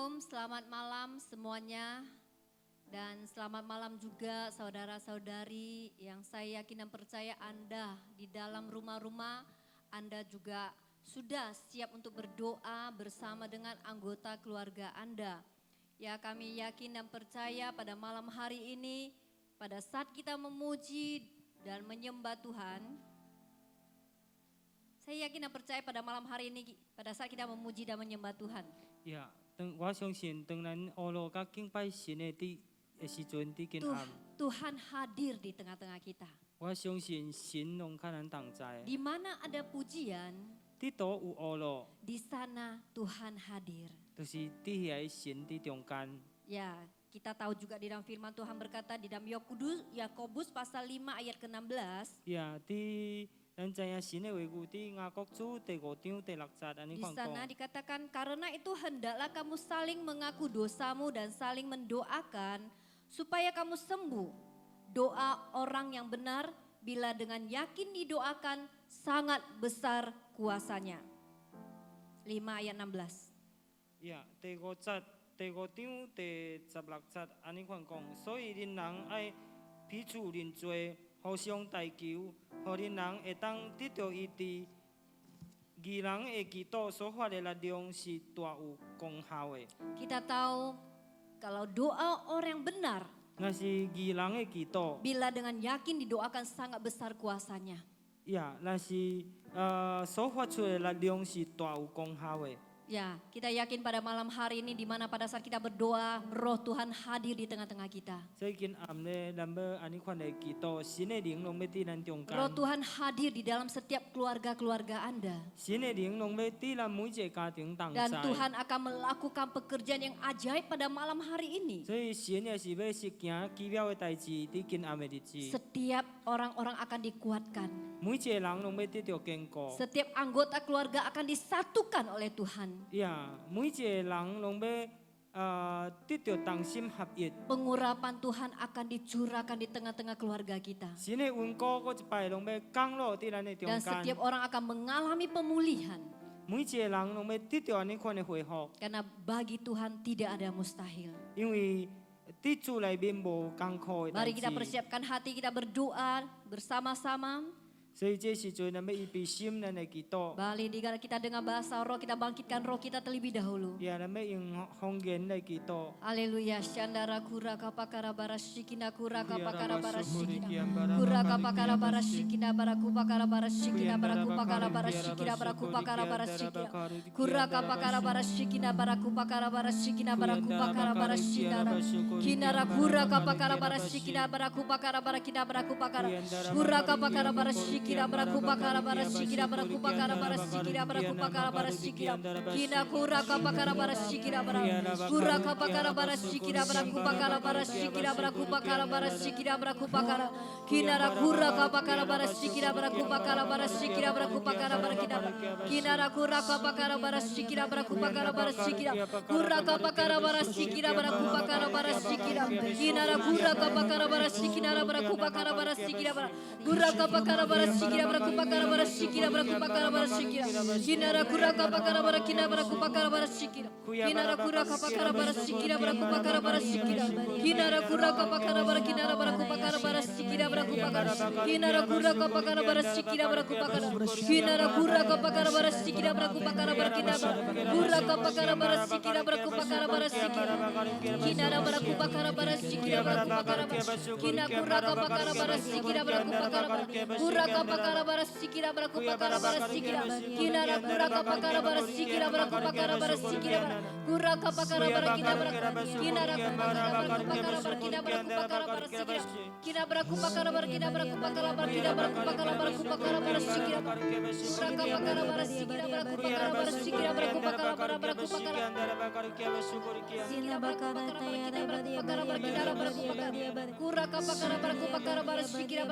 Shalom, selamat malam semuanya. Dan selamat malam juga saudara-saudari yang saya yakin dan percaya Anda di dalam rumah-rumah, Anda juga sudah siap untuk berdoa bersama dengan anggota keluarga Anda. Ya, kami yakin dan percaya pada malam hari ini, pada saat kita memuji dan menyembah Tuhan, saya yakin dan percaya pada malam hari ini, pada saat kita memuji dan menyembah Tuhan. Ya,我相信当咱学路甲敬拜神的时阵，伫今暗， Tuhan hadir di tengah-tengah kita. 我相信神拢甲咱同在。 Di mana ada pujian, 伫倒有学路， di sana Tuhan hadir. 就是伫遐神伫中间。 Ya, kita tahu juga di dalam firman Tuhan berkata di dalam Yakobus pasal 5 ayat ke-16. 呀，伫咱知影神的话语伫雅各书第5章第6节安尼 Di 讲 sana 讲。 dikatakan karena itu hendaklah kamu saling mengaku dosamu dan saling mendoakan supaya kamu sembuh. Doa orang yang benar bila dengan yakin didoakan sangat besar kuasanya. 5 ayat 16. 呀，第5章第16节安尼款讲，所以恁人爱彼此认罪，互相代求，互恁人会当得到医治。义人的祈祷所发的力量是大有功效的。 Kita tahu kalau doa orang yang benar, 若是义人的祈祷， bila dengan yakin didoakan sangat besar kuasanya. 呀，若是所发出的力量是大有功效的。 Ya, kita yakin pada malam hari ini di mana pada saat kita berdoa, roh Tuhan hadir di tengah-tengah kita. 所以今暗咧，咱要安尼款的祈祷，神的灵拢要伫咱中间。 Roh Tuhan hadir di dalam setiap keluarga-keluarga Anda. 神的灵拢要伫咱每一个家庭同 Dan 在。 Tuhan akan melakukan pekerjaan yang ajaib pada malam hari ini. 所以神也是要实行奇妙的代志，伫今暗的日子， Setiap orang-orang akan dikuatkan. 每一个人拢要得到坚固。 Setiap anggota keluarga akan disatukan oleh Tuhan. 呀，每一个人拢要得到同心合一。 Pengurapan Tuhan akan dicurahkan di tengah-tengah keluarga kita. 神的恩膏搁一摆拢要降落伫咱的中 Dan 间。 setiap orang akan mengalami pemulihan. 每一个人拢要得到安尼款的恢复， Karena bagi Tuhan tidak ada mustahil. 因为伫主内面无艰苦的代 Mari kita 志。 persiapkan hati kita berdoa bersama-sama. 所以这时阵咱要预备心咱的祈祷， Balik di kita dengan bahasa roh, kita bangkitkan roh kita terlebih dahulu. 也咱要用方言来祈祷。 Haleluya. Shandara kura kapakara barashikina kura kapakara barashikina. Kura kapakara barashikina barakupakara barashikina barakupakara barashikina barakupakara barashikina. Kura kapakara barashikina barakupakara barashikina barakupakara barashikina. Kinara kura kapakara barashikina barakupakara barakina barakupakara. Kura kapakara barashikina barakupakara barashikina barakupakara barashikina barakupakara barashikina. Kina kura kapakara barashikina barakupakara. Kura kapakara barashikina barakupakara barashikina barakupakara barashikina barakupakara. Kinara kura kapakara barashikina barakupakara barashikina barakupakara barakina. Kinara kura kapakara barashikina barakupakara barashikina. Kura kapakara barashikina barakupakara barashikina. Kinara kura kapakara barashikina barakupakara barashikina. Kura kapakara barashikina barakupakara barashikina barakupakara barashikina. Kinara kura kapakara barakina barakupakara barashikina. Kinara kura kapakara barashikina barakupakara barashikina. Kinara kura kapakara barakina barakupakara barashikina barakupakara. Kinara kura kapakara barashikina barakupakara. Kinara kura kapakara barashikina barakupakara barakina. Kura kapakara barashikina barakupakara barashikina. Kinara barakupakara barashikina barakupakara. Kina kura kapakara barashikina barakupakara. Kura kapakara barashikina barakupakara barashikina. Kinara kura kapakara barashikina barakupakara barashikina. Kura kapakara barakina barakina. Kinara kapakara barakupakara barakina barakupakara barashikina. Kina barakupakara barakina barakupakara barakina barakupakara barakupakara barashikina. Kura kapakara barashikina barakupakara barashikina barakupakara barakupakara. Sina bakara barakina barakupakara barakina barakupakara. Kura kapakara barakupakara barashikina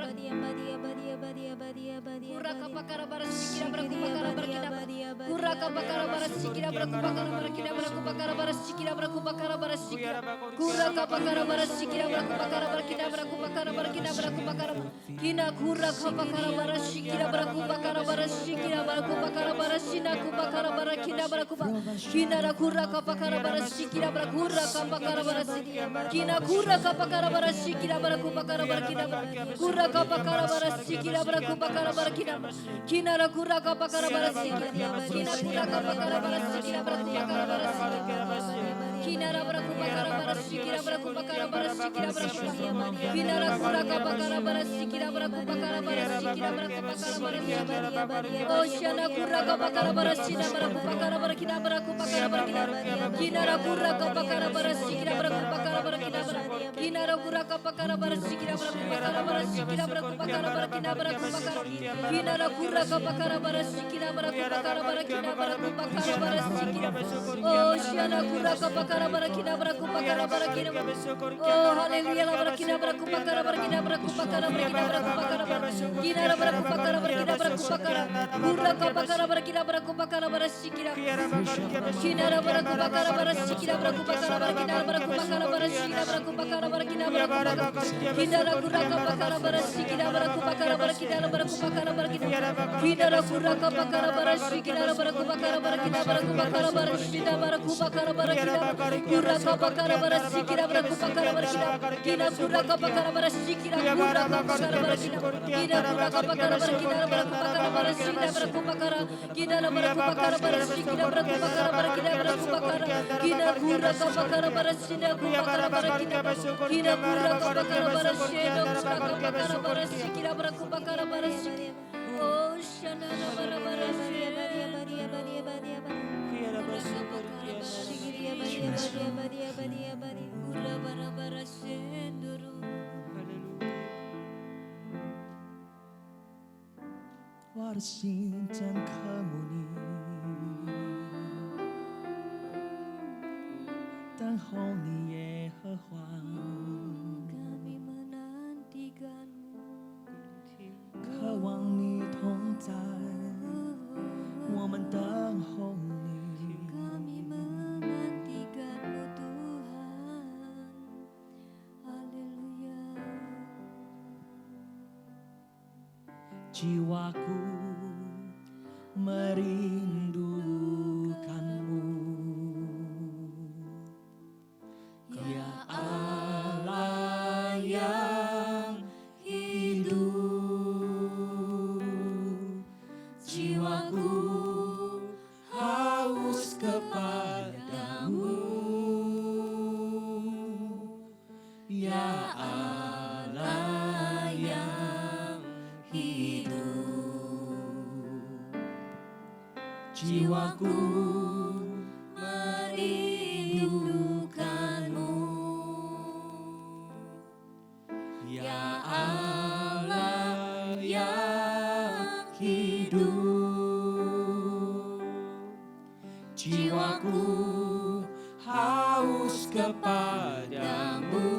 Kura kapakara barashikina barakupakara barakina. Kura kapakara barashikina barakupakara barakina barakupakara barashikina barakupakara barashikina. Kura kapakara barashikina barakupakara barakina barakupakara barakina barakupakara. Kina kura kapakara barashikina barakupakara barashikina barakupakara barashina kupakara barakina barakuba. Kinara kura kapakara barashikira barakura kapakara barasi. Kina kura kapakara barashikira barakuba kara barakina. Kura kapakara barashikira barakuba kara barakina. Kinara kura kapakara barashikira. Kina kura kapakara barashikira barakuba kara barasi. Kinara barakuba kara barashikira barakuba kara barashikira barakuba. Kinara kura kapakara barashikira barakuba kara barashikira barakuba kara barasi. Oshana kura kapakara barashina barakuba kara barakina barakuba kara barakina. Kinara kura kapakara barashikira barakuba kara barakina. Kinara kura kapakara barashikira barakuba kara barashikira barakuba kara barakina barakuba kara. Kinara kura kapakara barashikira barakuba kara barakina barakuba kara barashikira. Oshana kura kapakara barakina barakuba kara barakina. Oh haleluya la barakina barakuba kara barakina barakuba kara barakina barakuba kara. Kinara barakuba kara barakina barakuba kara. Kura kapakara barakina barakuba kara barashikira. Kinara barakuba kara barashikira barakuba kara barakina barakuba kara barashikira barakuba kara barakina barakuba kara. Kinara kura kapakara barashikira barakuba kara barakina barakuba kara barakina. Kinara kura kapakara barashikira barakuba kara barakina barakuba kara barashikira barakuba kara barakina. Kura kapakara barashikira barakuba kara barakina. Kina kura kapakara barashikira kura kapakara barakina. Kina kura kapakara barakina barakuba kara barashikira barakuba kara. Kina barakuba kara barashikira barakuba kara barakina barakuba kara. Kina kura kapakara barashikira kuba kara barakina. Kina kura kapakara barashikira kura kapakara barashikira barakuba kara barashikira. Oh shana bara bara Warsintang kamuni Tanghong ni Yehovah kami menantikanmu. Kawang ni Tongzai 我们等候你 Kami menantikanmu Tuhan. Haleluya. Jiwaku merindukanmu Ya Allah yang hidup Jiwaku haus kepadamu Ya Allah yang hidup Jiwaku merindukanmu Ya Allah yang hidup Jiwaku haus kepadamu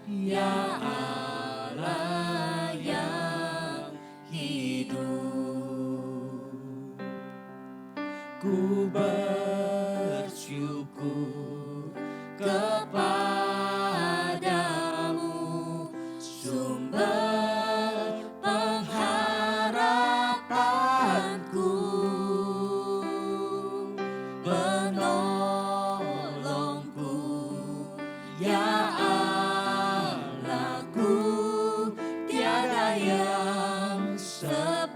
Ya Allah yang hidup Ku bersyukur kepadamu Sumber pengharapanku Penolongku Ya Allahku Tiada yang sepertimu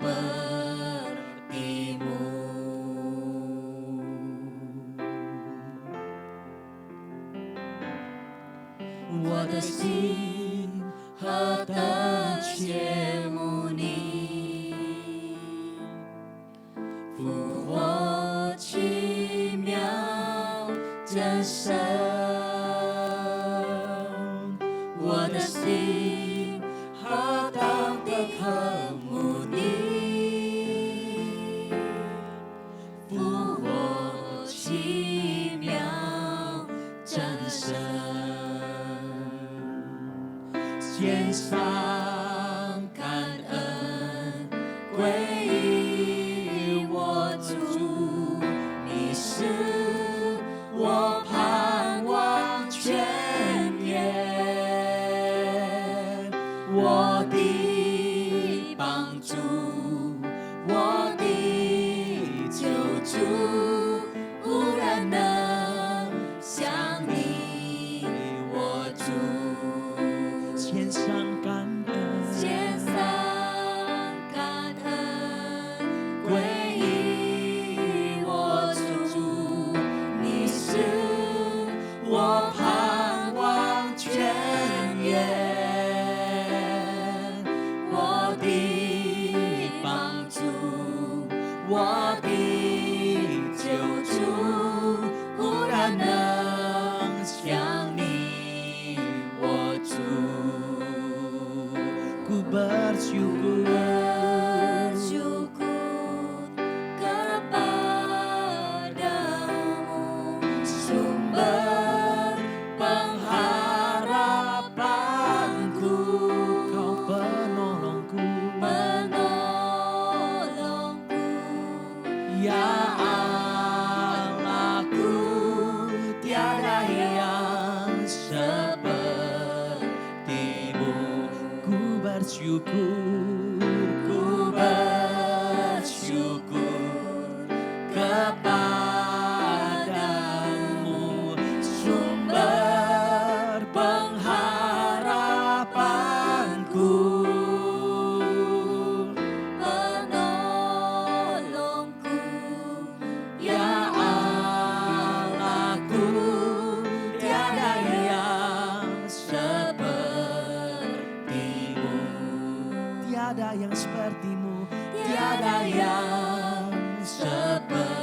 我的心何等切慕你，复活奇妙真神，我的心何等的渴慕你，复活奇妙真神。献上感恩，归于我主，你是我盼归于我主，你是我盼望泉源，我的帮助，我的救主，忽然能想你，我主。Ku bersyukur kepadamu, sumber pengharapanku, Kau penolongku, penolongku. ya Allahku, tiada yang sepertimu. Ku bersyukur, ku bersyukur kepadamu, sumber pengharapanku, Penolongku, ya Allahku, tiada yang sepertimu, tiada yang sepertimu, tiada yang sepertimu,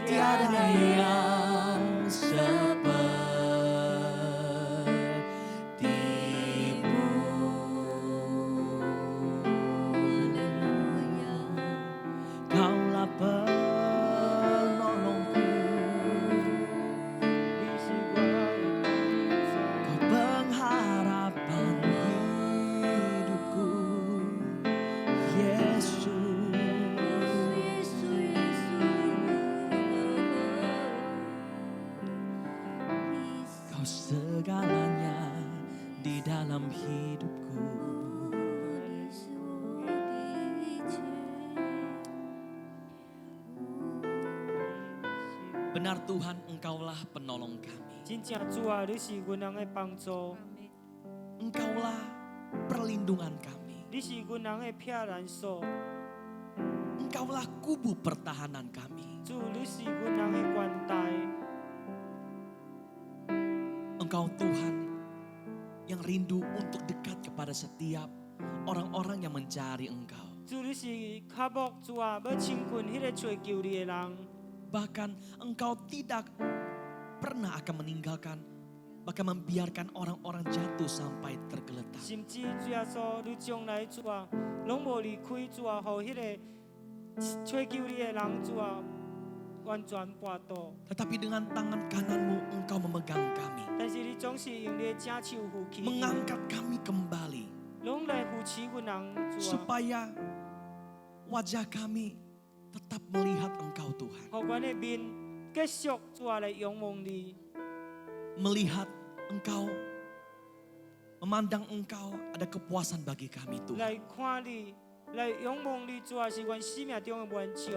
tiada yang sepertimu. Kaulah penolongku, Kau pengharapan hidupku, Yesus. Kau segalanya di dalam hidupku. Benar Tuhan, Engkaulah penolong kami. 真正主啊，你是阮人的帮助， Engkaulah perlindungan kami. 你是阮人的避难所， Engkaulah kubu pertahanan kami. 主你是阮人的关带， Engkau Tuhan yang rindu untuk dekat kepada setiap orang-orang yang mencari Engkau. 主你是较木主啊，要亲近迄个追求你的人， Bahkan Engkau tidak pernah akan meninggalkan, bahkan membiarkan orang-orang jatuh sampai tergeletak. 甚至主耶稣，你将来主啊，拢无离开主啊，互迄个追求你的人主啊，完全跋倒。 Tetapi dengan tangan kananmu Engkau memegang kami, 但是你总是用你的正手扶起， mengangkat kami kembali, 拢来扶持阮人主啊， supaya wajah kami tetap melihat Engkau Tuhan. 互阮的面继续主啊来仰望你。 Melihat Engkau, memandang Engkau, ada kepuasan bagi kami Tuhan. 来看你，来仰望你，主啊是阮生命中的满足。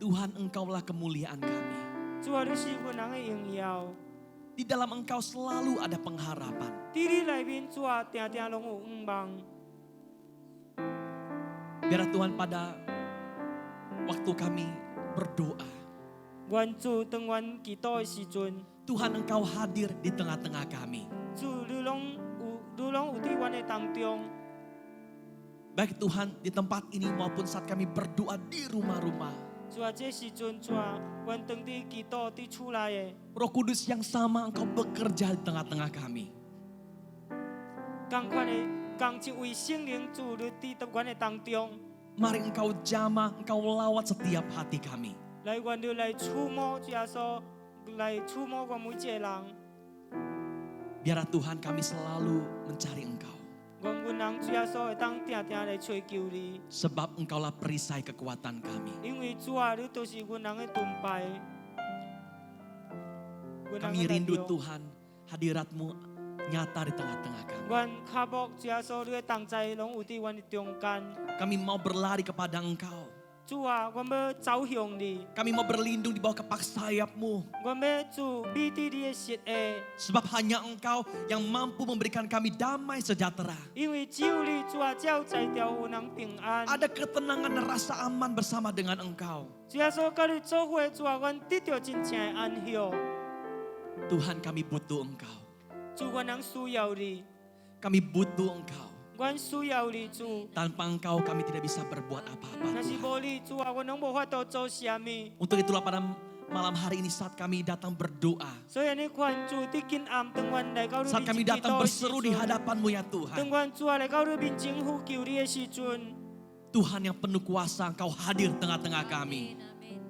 Tuhan, Engkaulah kemuliaan kami. 主啊，你是阮人的荣耀， Di dalam Engkau selalu ada pengharapan. 伫你内面主啊，定定拢有盼望。 Biar Tuhan pada waktu kami berdoa, 愿主当阮祈祷的时阵， Tuhan Engkau hadir di tengah-tengah kami. 主你拢有伫阮的当中。 Baik Tuhan di tempat ini maupun saat kami berdoa di rumah-rumah. 主啊，这时阵主啊，阮当伫祈祷伫厝内的， Roh Kudus yang sama Engkau bekerja di tengah-tengah kami. 同款的同一位圣灵主你伫阮的当中， Mari Engkau jamah, Engkau lawat setiap hati kami. 来愿你来触摸主耶稣，来触摸阮每一个人。 Biar Tuhan kami selalu mencari Engkau. 愿阮人主耶稣会当定定来追求你， Sebab Engkaulah perisai kekuatan kami. 因为主啊，你都是阮人的盾牌。阮人 Kami 的力 rindu 量 Tuhan, hadirat-Mu nyata di tengah-tengah kami. 阮脚目主耶稣，你的同在拢有伫阮的中间。 Kami mau berlari kepada Engkau. 主啊，我要走向你， Kami mau berlindung di bawah kepak sayap-Mu. 我要主美伫你的膝下， Sebab hanya Engkau yang mampu memberikan kami damai sejahtera. 因为只有你主啊，才有才调有人平安。 Ada ketenangan dan rasa aman bersama dengan Engkau. 主耶稣，甲你做伙，主啊，阮得到真正的安息。 Tuhan, kami butuh Engkau. 主，阮人需要你， Kami butuh Engkau. 阮需要你，主。 Tanpa Engkau kami tidak bisa berbuat apa-apa, 若是 Tuhan. 无你，主啊，阮拢无法度做啥物。 Untuk itulah pada malam hari ini saat kami datang berdoa. 所以你看，主伫今暗，当阮来到你 Saat 面 kami 前祈 datang 祷的时 berseru di 阵， hadapan-Mu ya 当 Tuhan. 阮主啊来到你面前呼求你的时阵， Tuhan yang penuh kuasa, Engkau hadir tengah-tengah kami. Amin.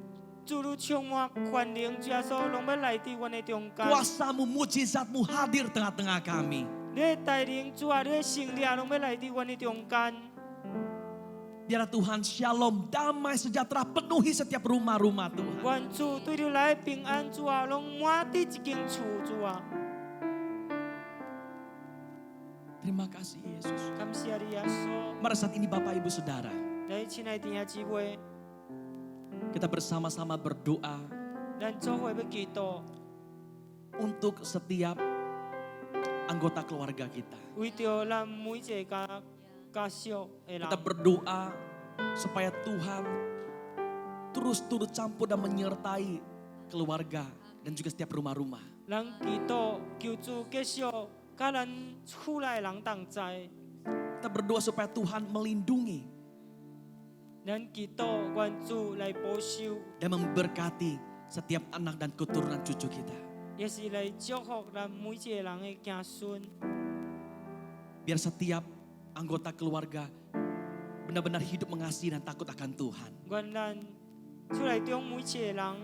主你充满权能，主耶稣拢要来伫阮的中间。 Kuasa-Mu, mujizat-Mu hadir tengah-tengah kami. 你的带领，主啊，你的圣灵拢要来伫阮的中间。 Biarlah Tuhan shalom, damai sejahtera penuhi setiap rumah-rumah Tuhan. 愿主对你来的平安，主啊，拢满伫一间厝，主啊。 Terima kasih Yesus. 感谢你，耶稣。 Mari saat ini Bapak Ibu Saudara, 来，亲爱的弟兄姊妹， kita bersama-sama berdoa 咱做伙要祈祷， untuk setiap anggota keluarga kita. 为着咱每一个家属的人 Kita，berdoa supaya Tuhan terus turut campur dan menyertai keluarga dan juga setiap rumah-rumah. 咱祈祷求主继续甲咱厝内的人同在。 Kita berdoa supaya Tuhan melindungi 咱祈祷愿主来保守， dan memberkati setiap anak dan keturunan cucu kita. 也是来祝福咱每一个人的子孙。 Biar setiap anggota keluarga benar-benar hidup mengasihi dan takut akan Tuhan. 愿咱厝内中每一个人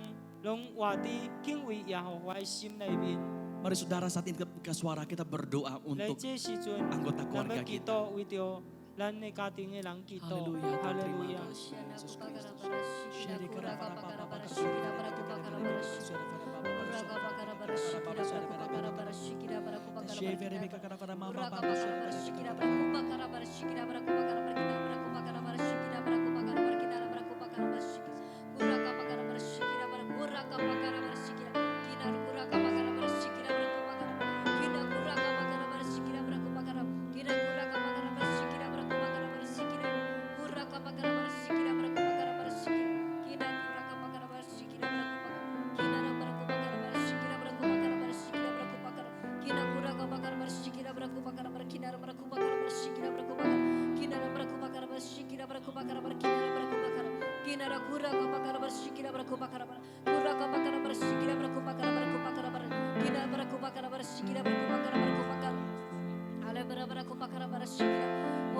拢活伫敬畏耶和华的心里面。 Mari saudara saat ini ke suara kita berdoa 来 untuk 这时阵， anggota 咱 keluarga 要祈 kita. 祷，为着咱的家庭的人祈祷。 Haleluya, 哈利 terima 路亚。 kasih Yesus Kristus.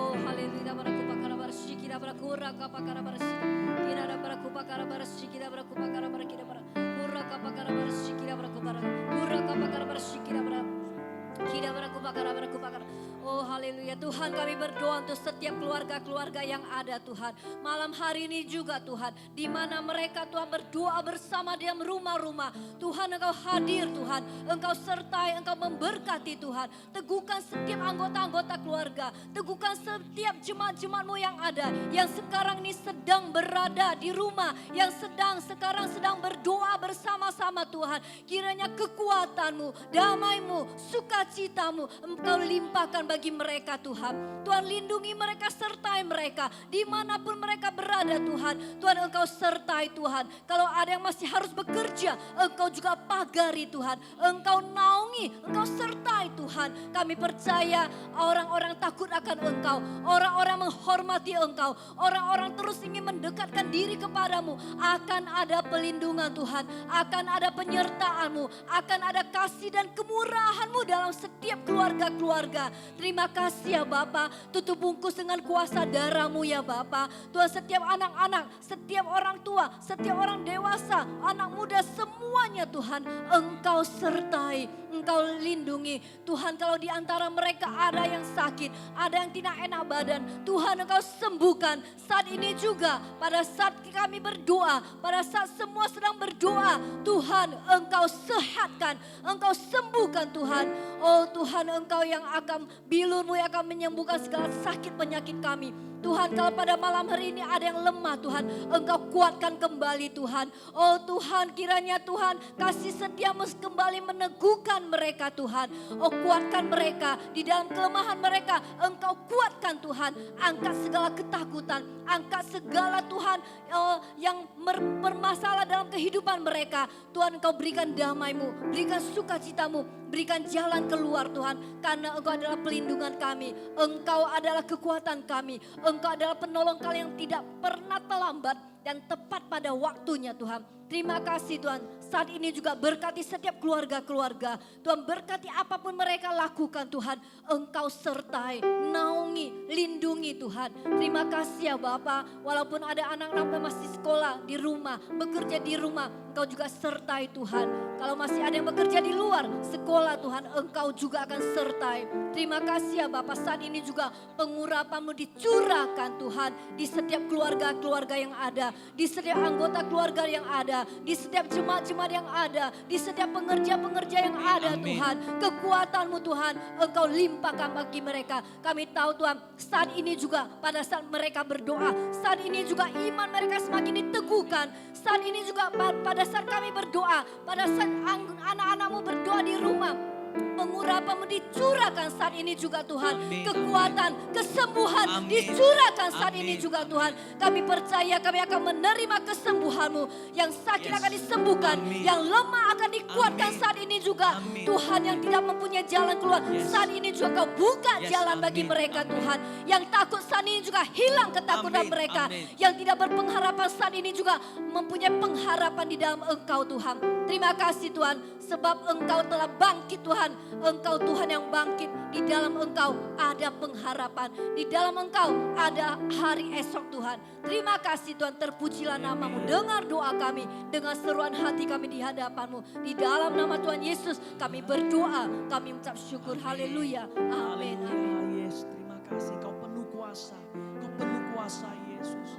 Oh haleluya barakubakara barashikira barakura kapakara barashikira kira barakubakara barashikira barakubakara barakira barakura kapakara barashikira barakubara kura kapakara barashikira kira barakubakara barakubakara. Oh haleluya Tuhan, kami berdoa untuk setiap keluarga-keluarga yang ada Tuhan. Malam hari ini juga Tuhan, di mana mereka Tuhan berdoa bersama di dalam rumah-rumah. Tuhan Engkau hadir Tuhan, Engkau sertai, Engkau memberkati Tuhan. Teguhkan setiap anggota-anggota keluarga, teguhkan setiap jemaat-jemaat-Mu yang ada, yang sekarang ini sedang berada di rumah, yang sekarang sedang berdoa bersama-sama Tuhan. Kiranya kekuatan-Mu, damai-Mu, sukacita-Mu Engkau limpahkan bagi mereka Tuhan. Tuhan lindungi mereka, sertai mereka dimanapun mereka berada Tuhan. Tuhan Engkau sertai Tuhan. Kalau ada yang masih harus bekerja, Engkau juga pagari Tuhan. Engkau naungi, Engkau sertai Tuhan. Kami percaya orang-orang takut akan Engkau, orang-orang menghormati Engkau, orang-orang terus ingin mendekatkan diri kepadamu. Akan ada pelindungan Tuhan, akan ada penyertaan-Mu, akan ada kasih dan kemurahan-Mu dalam setiap keluarga-keluarga. Terima kasih ya Bapa, tutup bungkus dengan kuasa darah-Mu ya Bapa. Tuhan, setiap anak-anak, setiap orang tua, setiap orang dewasa, anak muda, semuanya Tuhan Engkau sertai, Engkau lindungi. Tuhan, kalau di antara mereka ada yang sakit, ada yang tidak enak badan, Tuhan Engkau sembuhkan. Saat ini juga, pada saat kami berdoa, pada saat semua sedang berdoa, Tuhan Engkau sehatkan, Engkau sembuhkan Tuhan. Oh Oh Tuhan, Engkau yang akan, bilur-Mu yang akan menyembuhkan segala sakit penyakit kami. Tuhan, kalau pada malam hari ini ada yang lemah Tuhan, Engkau kuatkan kembali Tuhan. Oh Tuhan, kiranya Tuhan kasih setia-Mu kembali meneguhkan mereka Tuhan. Oh kuatkan mereka di dalam kelemahan mereka, Engkau kuatkan Tuhan. Angkat segala ketakutan, angkat segala Tuhan yang bermasalah dalam kehidupan mereka. Tuhan, Engkau berikan damai-Mu, berikan sukacita-Mu, berikan jalan keluar Tuhan. Karena Engkau adalah pelindungan kami, Engkau adalah kekuatan kami, Engkau adalah penolong kami yang tidak pernah terlambat dan tepat pada waktunya Tuhan. Terima kasih Tuhan. Saat ini juga berkati setiap keluarga-keluarga. Tuhan, berkati apapun mereka lakukan Tuhan. Engkau sertai, naungi, lindungi Tuhan. Terima kasih ya Bapa. Walaupun ada anak-anak masih sekolah di rumah, bekerja di rumah, Engkau juga sertai Tuhan. Kalau masih ada yang bekerja di luar sekolah Tuhan, Engkau juga akan sertai. Terima kasih ya Bapa. Saat ini juga pengurapan-Mu dicurahkan Tuhan di setiap keluarga-keluarga yang ada, di setiap anggota keluarga yang ada, di setiap jemaat-jemaat yang ada, di setiap pengerja-pengerja yang ada. Amin. Tuhan, kekuatan-Mu Tuhan, Engkau limpahkan bagi mereka. Kami tahu Tuhan, saat ini juga pada saat mereka berdoa, saat ini juga iman mereka semakin diteguhkan. Saat ini juga pada saat kami berdoa, pada saat anak-anak-Mu berdoa di rumah, pengurapan-Mu dicurahkan saat ini juga Tuhan. Amin. Kekuatan, kesembuhan Amin. dicurahkan saat Amin. ini juga Tuhan. Kami percaya kami akan menerima kesembuhan-Mu. Yang sakit Yes. akan disembuhkan, Amin. yang lemah akan dikuatkan Amin. saat ini juga. Amin. Tuhan, yang tidak mempunyai jalan keluar, Yes. saat ini juga Kau buka Yes. jalan bagi Amin. mereka Amin. Tuhan. Yang takut saat ini juga hilang ketakutan Amin. mereka. Amin. Yang tidak berpengharapan saat ini juga mempunyai pengharapan di dalam Engkau Tuhan. Terima kasih Tuhan, sebab Engkau telah bangkit Tuhan. Engkau Tuhan yang bangkit, di dalam Engkau ada pengharapan, di dalam Engkau ada hari esok Tuhan. Terima kasih Tuhan, terpujilah nama-Mu. Dengar doa kami, dengar seruan hati kami di hadapan-Mu. Di dalam nama Tuhan Yesus kami berdoa, kami mengucap syukur. Haleluya. Amin. Amin. Haleluya, Yes, terima kasih. Kau penuh kuasa. Kau penuh kuasa Yesus.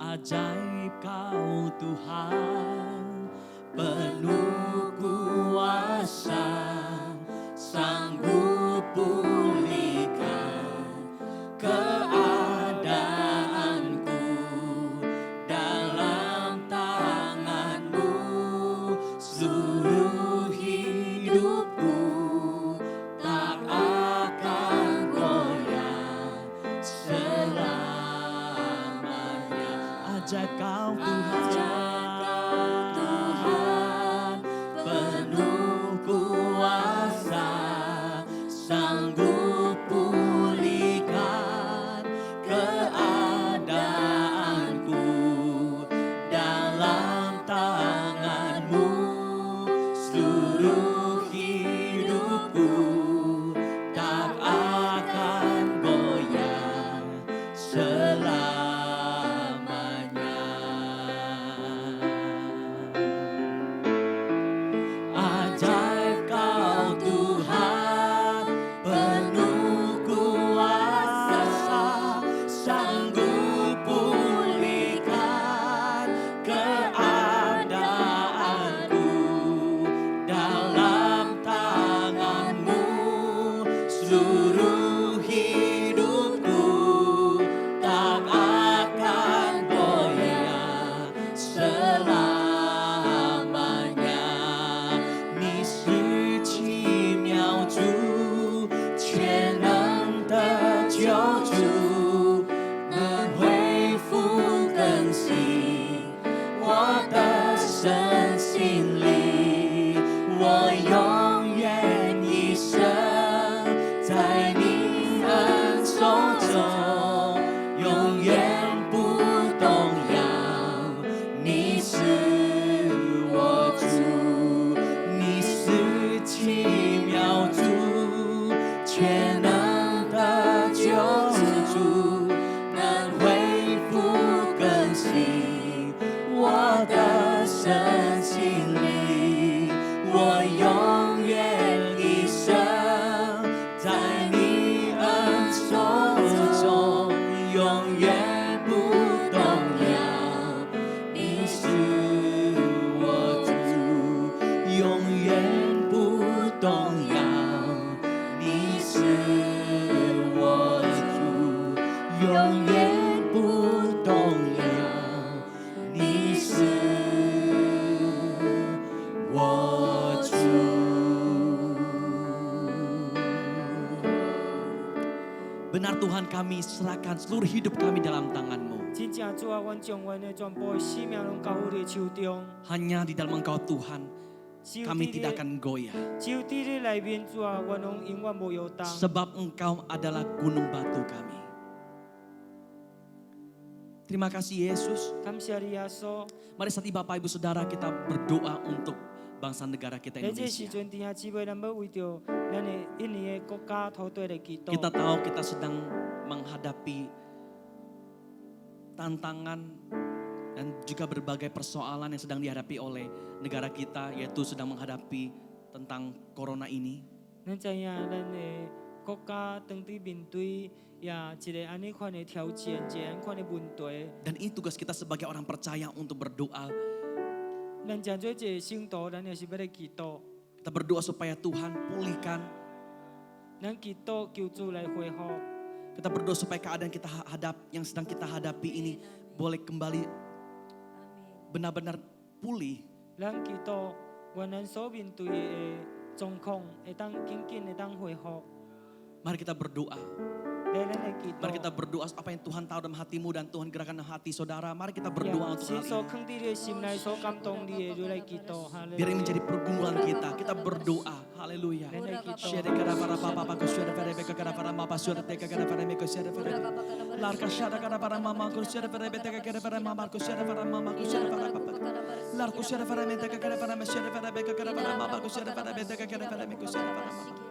Ajaib Kau Tuhan, penuh kuasa, sanggup pulihkan keadaanku dalam tangan-Mu, seluruh hidupku tak akan goyah selamanya. Ajaib Kau Tuhan, penuh kuasa, sanggup pulihkan keadaanku dalam tangan-Mu, seluruh hidupku tak akan goyah selamanya. Ajaib Kau Tuhan, penuh kuasa, sanggup pulihkan keadaanku dalam tangan-Mu, seluruh hidupku tak akan goyah selamanya. 你是奇妙主，全能的救主，能恢复更新我的身心灵，我永远一生在你恩手中，永远不动摇。你是我主，你是奇妙主，全能的救主，能恢复更新我的身心灵，我永远一生在你恩手中，永远不动摇。你是我主，永远不永远不动摇。你是我主。Benar Tuhan, kami serahkan seluruh hidup kami dalam tangan-Mu. 真正主啊，阮将阮的全部的生命拢交于你手中。 Hanya di dalam Engkau Tuhan, 只有 kami 伫 tidak 你 akan goyah. 只有伫你内面，主啊，阮拢永远无摇动。 Sebab Engkau adalah gunung batu kami. Terima kasih Yesus. 感谢你耶稣。 Mari saat ini Bapak Ibu Saudara kita berdoa untuk bangsa negara kita 喺这时 Indonesia. 阵，弟兄姊妹，咱要为着咱的印尼的国家土地来祈祷。 Kita tahu kita sedang menghadapi tantangan dan juga berbagai persoalan yang sedang dihadapi oleh negara kita, yaitu sedang menghadapi tentang corona ini. 咱知影咱的国家当伫面对也一个安尼款的挑战，一个安款的问题。 Dan ini tugas kita sebagai orang percaya untuk berdoa. 咱真做一个圣徒，咱就是要来祈祷。 Kita berdoa supaya Tuhan pulihkan. 咱祈祷求主来恢复。 Kita berdoa supaya keadaan yang sedang kita hadapi ini boleh kembali benar-benar pulih. 咱祈祷，愿咱所面对的状况会当紧紧会当恢复。 Mari kita berdoa. 来，咱来祈 Mari 祷。 kita berdoa apa yang Tuhan tahu dalam hatimu dan Tuhan gerakan dalam hati saudara. Mari kita berdoa untuk 神 hal 所 ini. 放伫你的心内，所感动你的，就来祈祷。哈利 Biar 路 ini 亚 menjadi pergumulan kita. Kita berdoa. Haleluya. 咱来祈 Syede 祷。 kada para papa papa syede para beka kada para mama syede teka kada para meko syede para larka syede kada para mama ku syede para beka kada para mama ku syede para mama ku syede para papa larku syede para meka kada para syede para beka kada para mama ku syede para beka kada para meko syede para mama.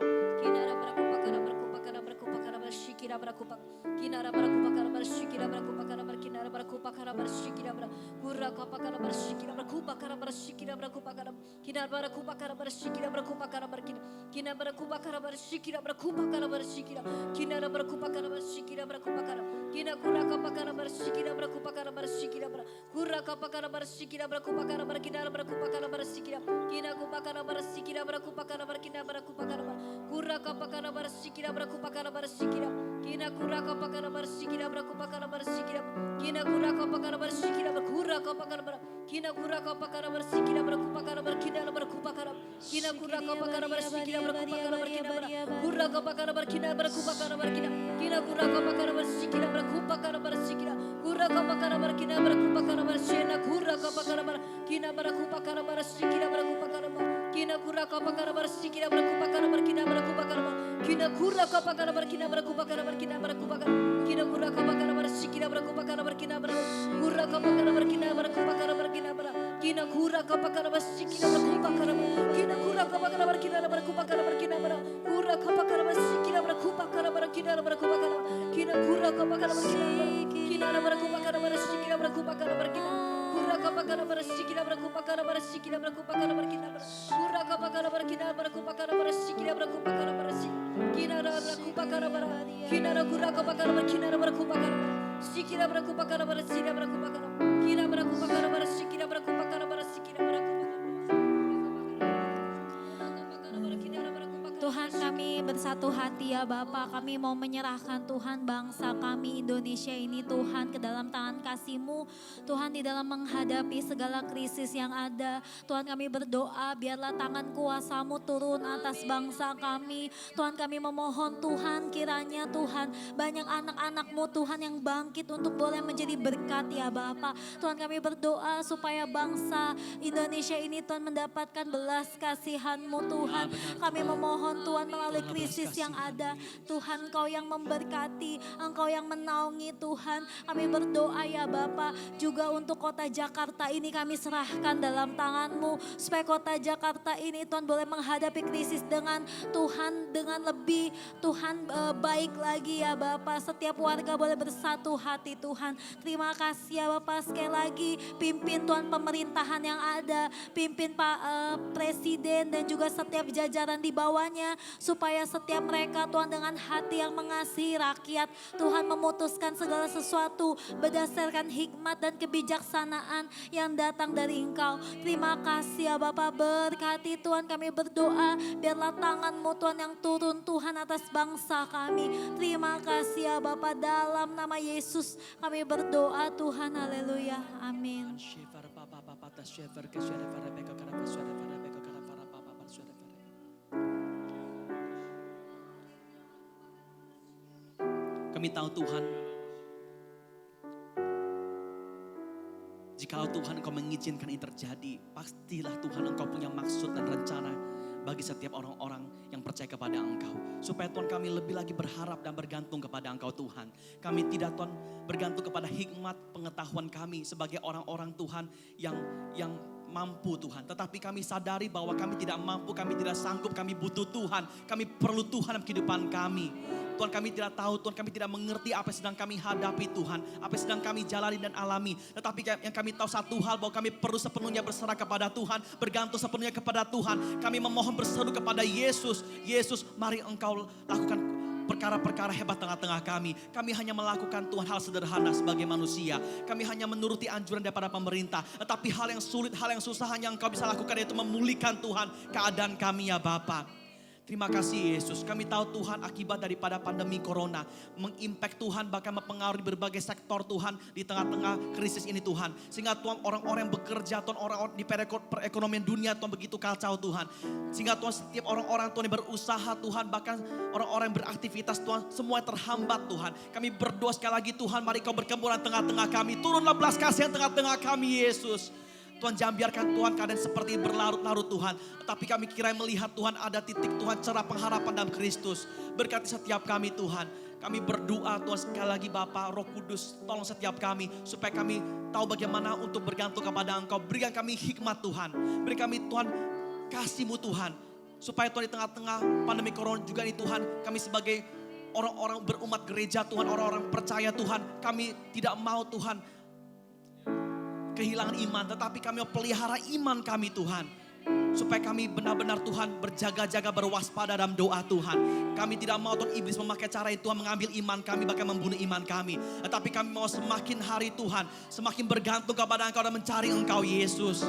Kinara barakupa kara barshikira barakupa kara barkinara barakupa kara barshikira bara kurra kapa kara barshikira barakupa kara barshikira barakupa kara kinara barakupa kara barshikira barakupa kara barkina kinara barakupa kara barshikira barakupa kara barshikira kinara barakupa kara barshikira barakupa kara kina kurra kapa kara barshikira barakupa kara barshikira bara kurra kapa kara barshikira barakupa kara barkinara barakupa kara barshikira kina kupa kara barshikira barakupa kara barkina barakupa kara kurra kapa kara barshikira barakupa kara barshikira kina kurra kapa kara barshikira barakupa kara barshikira kina kurra kapa kara barshikira kurra kapa kara bar kina kurra kapa kara barshikira barakupa kara barkina barakupa kara kina kurra kapa kara barshikira barakupa kara barkina kurra kapa kara barkina barakupa kara barkina kina kurra kapa kara barshikira barakupa kara barshikira kurra kapa kara barkina barakupa kara barshena kurra kapa kara bar kina barakupa kara barshikira barakupa kara kina kurra kapa kara barshikira barakupa kara barkina barakupa kara kina kurra kapa kara barkina barakupa kara barkina barakupa kara kina kurra kapa kara barshikira barakupa kara barkina kurra kapa kara barkina barakupa kara barkina kina kurra kapa kara barshikira barakupa kara kina kurra kapa kara barkina barakupa kara barkina kurra kapa kara barshikira barakupa kara barkina barakupa kara kina kurra kapa kara barkina kina barakupa kara barshikira barakupa kara barkina kurra kapa kara barshikira barakupa kara barshikira barakupa kara barkina kurra kapa kara barkina barakupa kara barshikira barakupa kara barshikira kina barakupa kara bar kina kurra kapa kara barkina barakupa kara sikira barakupa kara barshikira barakupa kara kina barakupa kara barshikira barakupa kara barshikira barakupa Tuhan, kami bersatu hati ya Bapa, kami mau menyerahkan Tuhan bangsa kami Indonesia ini Tuhan ke dalam tangan kasih-Mu. Tuhan, di dalam menghadapi segala krisis yang ada, Tuhan kami berdoa biarlah tangan kuasa-Mu turun atas bangsa kami. Tuhan, kami memohon Tuhan kiranya Tuhan banyak anak-anak-Mu Tuhan yang bangkit untuk boleh menjadi berkat ya Bapa. Tuhan, kami berdoa supaya bangsa Indonesia ini Tuhan mendapatkan belas kasihan-Mu Tuhan. Kami memohon Tuhan melalui krisis yang ada, Tuhan Engkau yang memberkati, Engkau yang menaungi Tuhan. Kami berdoa ya Bapa, juga untuk kota Jakarta ini kami serahkan dalam tangan-Mu. Supaya kota Jakarta ini Tuhan boleh menghadapi krisis dengan Tuhan, dengan lebih Tuhan baik lagi ya Bapa. Setiap warga boleh bersatu hati Tuhan. Terima kasih ya Bapa, sekali lagi pimpin Tuhan pemerintahan yang ada, pimpin Pak Presiden dan juga setiap jajaran di bawahnya, supaya setiap setiap mereka Tuhan dengan hati yang mengasihi rakyat. Tuhan memutuskan segala sesuatu berdasarkan hikmat dan kebijaksanaan yang datang dari Engkau. Terima kasih ya Bapa, berkati Tuhan, kami berdoa biarlah tangan-Mu Tuhan yang turun Tuhan atas bangsa kami. Terima kasih ya Bapa, dalam nama Yesus kami berdoa Tuhan, haleluya, amin. Kami tahu Tuhan, jikalau Tuhan Engkau mengizinkan ini terjadi, pastilah Tuhan Engkau punya maksud dan rencana bagi setiap orang-orang yang percaya kepada Engkau. Supaya Tuhan kami lebih lagi berharap dan bergantung kepada Engkau Tuhan. Kami tidak Tuhan bergantung kepada hikmat pengetahuan kami sebagai orang-orang Tuhan yang mampu Tuhan. Tetapi kami sadari bahwa kami tidak mampu, kami tidak sanggup, kami butuh Tuhan. Kami perlu Tuhan dalam kehidupan kami. Tuhan kami tidak tahu, Tuhan kami tidak mengerti apa yang sedang kami hadapi Tuhan. Apa yang sedang kami jalani dan alami. Tetapi yang kami tahu satu hal, bahwa kami perlu sepenuhnya berserah kepada Tuhan. Bergantung sepenuhnya kepada Tuhan. Kami memohon berseru kepada Yesus. Yesus, mari Engkau lakukan perkara-perkara hebat tengah-tengah kami. Kami hanya melakukan Tuhan hal sederhana sebagai manusia. Kami hanya menuruti anjuran daripada pemerintah. Tetapi hal yang sulit, hal yang susah hanya Engkau bisa lakukan, yaitu memulihkan Tuhan keadaan kami ya Bapa. Terima kasih Yesus. Kami tahu Tuhan akibat daripada pandemi corona mengimpact Tuhan, bahkan mempengaruhi berbagai sektor Tuhan di tengah-tengah krisis ini Tuhan. Sehingga Tuhan orang-orang yang bekerja, Tuhan orang-orang di perekonomian dunia Tuhan begitu kacau Tuhan. Sehingga Tuhan setiap orang-orang Tuhan yang berusaha Tuhan, bahkan orang-orang yang beraktivitas Tuhan semua terhambat Tuhan. Kami berdoa sekali lagi Tuhan, mari Kau berkemur di tengah-tengah kami. Turunlah belas kasihan tengah-tengah kami Yesus. Tuhan jangan biarkan Tuhan keadaan seperti berlarut-larut Tuhan. Tapi kami kira melihat Tuhan ada titik Tuhan cerah pengharapan dalam Kristus. Berkati setiap kami Tuhan. Kami berdoa Tuhan sekali lagi Bapa, Roh Kudus tolong setiap kami. Supaya kami tahu bagaimana untuk bergantung kepada Engkau. Berikan kami hikmat Tuhan. Beri kami Tuhan kasih-Mu Tuhan. Supaya Tuhan di tengah-tengah pandemi corona juga ini Tuhan. Kami sebagai orang-orang berumat gereja Tuhan, orang-orang percaya Tuhan. Kami tidak mau Tuhan kehilangan iman, tetapi kami pelihara iman kami Tuhan. Supaya kami benar-benar Tuhan berjaga-jaga, berwaspada dalam doa Tuhan. Kami tidak mau Tuhan iblis memakai cara itu Tuhan mengambil iman kami, bahkan membunuh iman kami. Tetapi kami mau semakin hari Tuhan, semakin bergantung kepada Engkau dan mencari Engkau Yesus.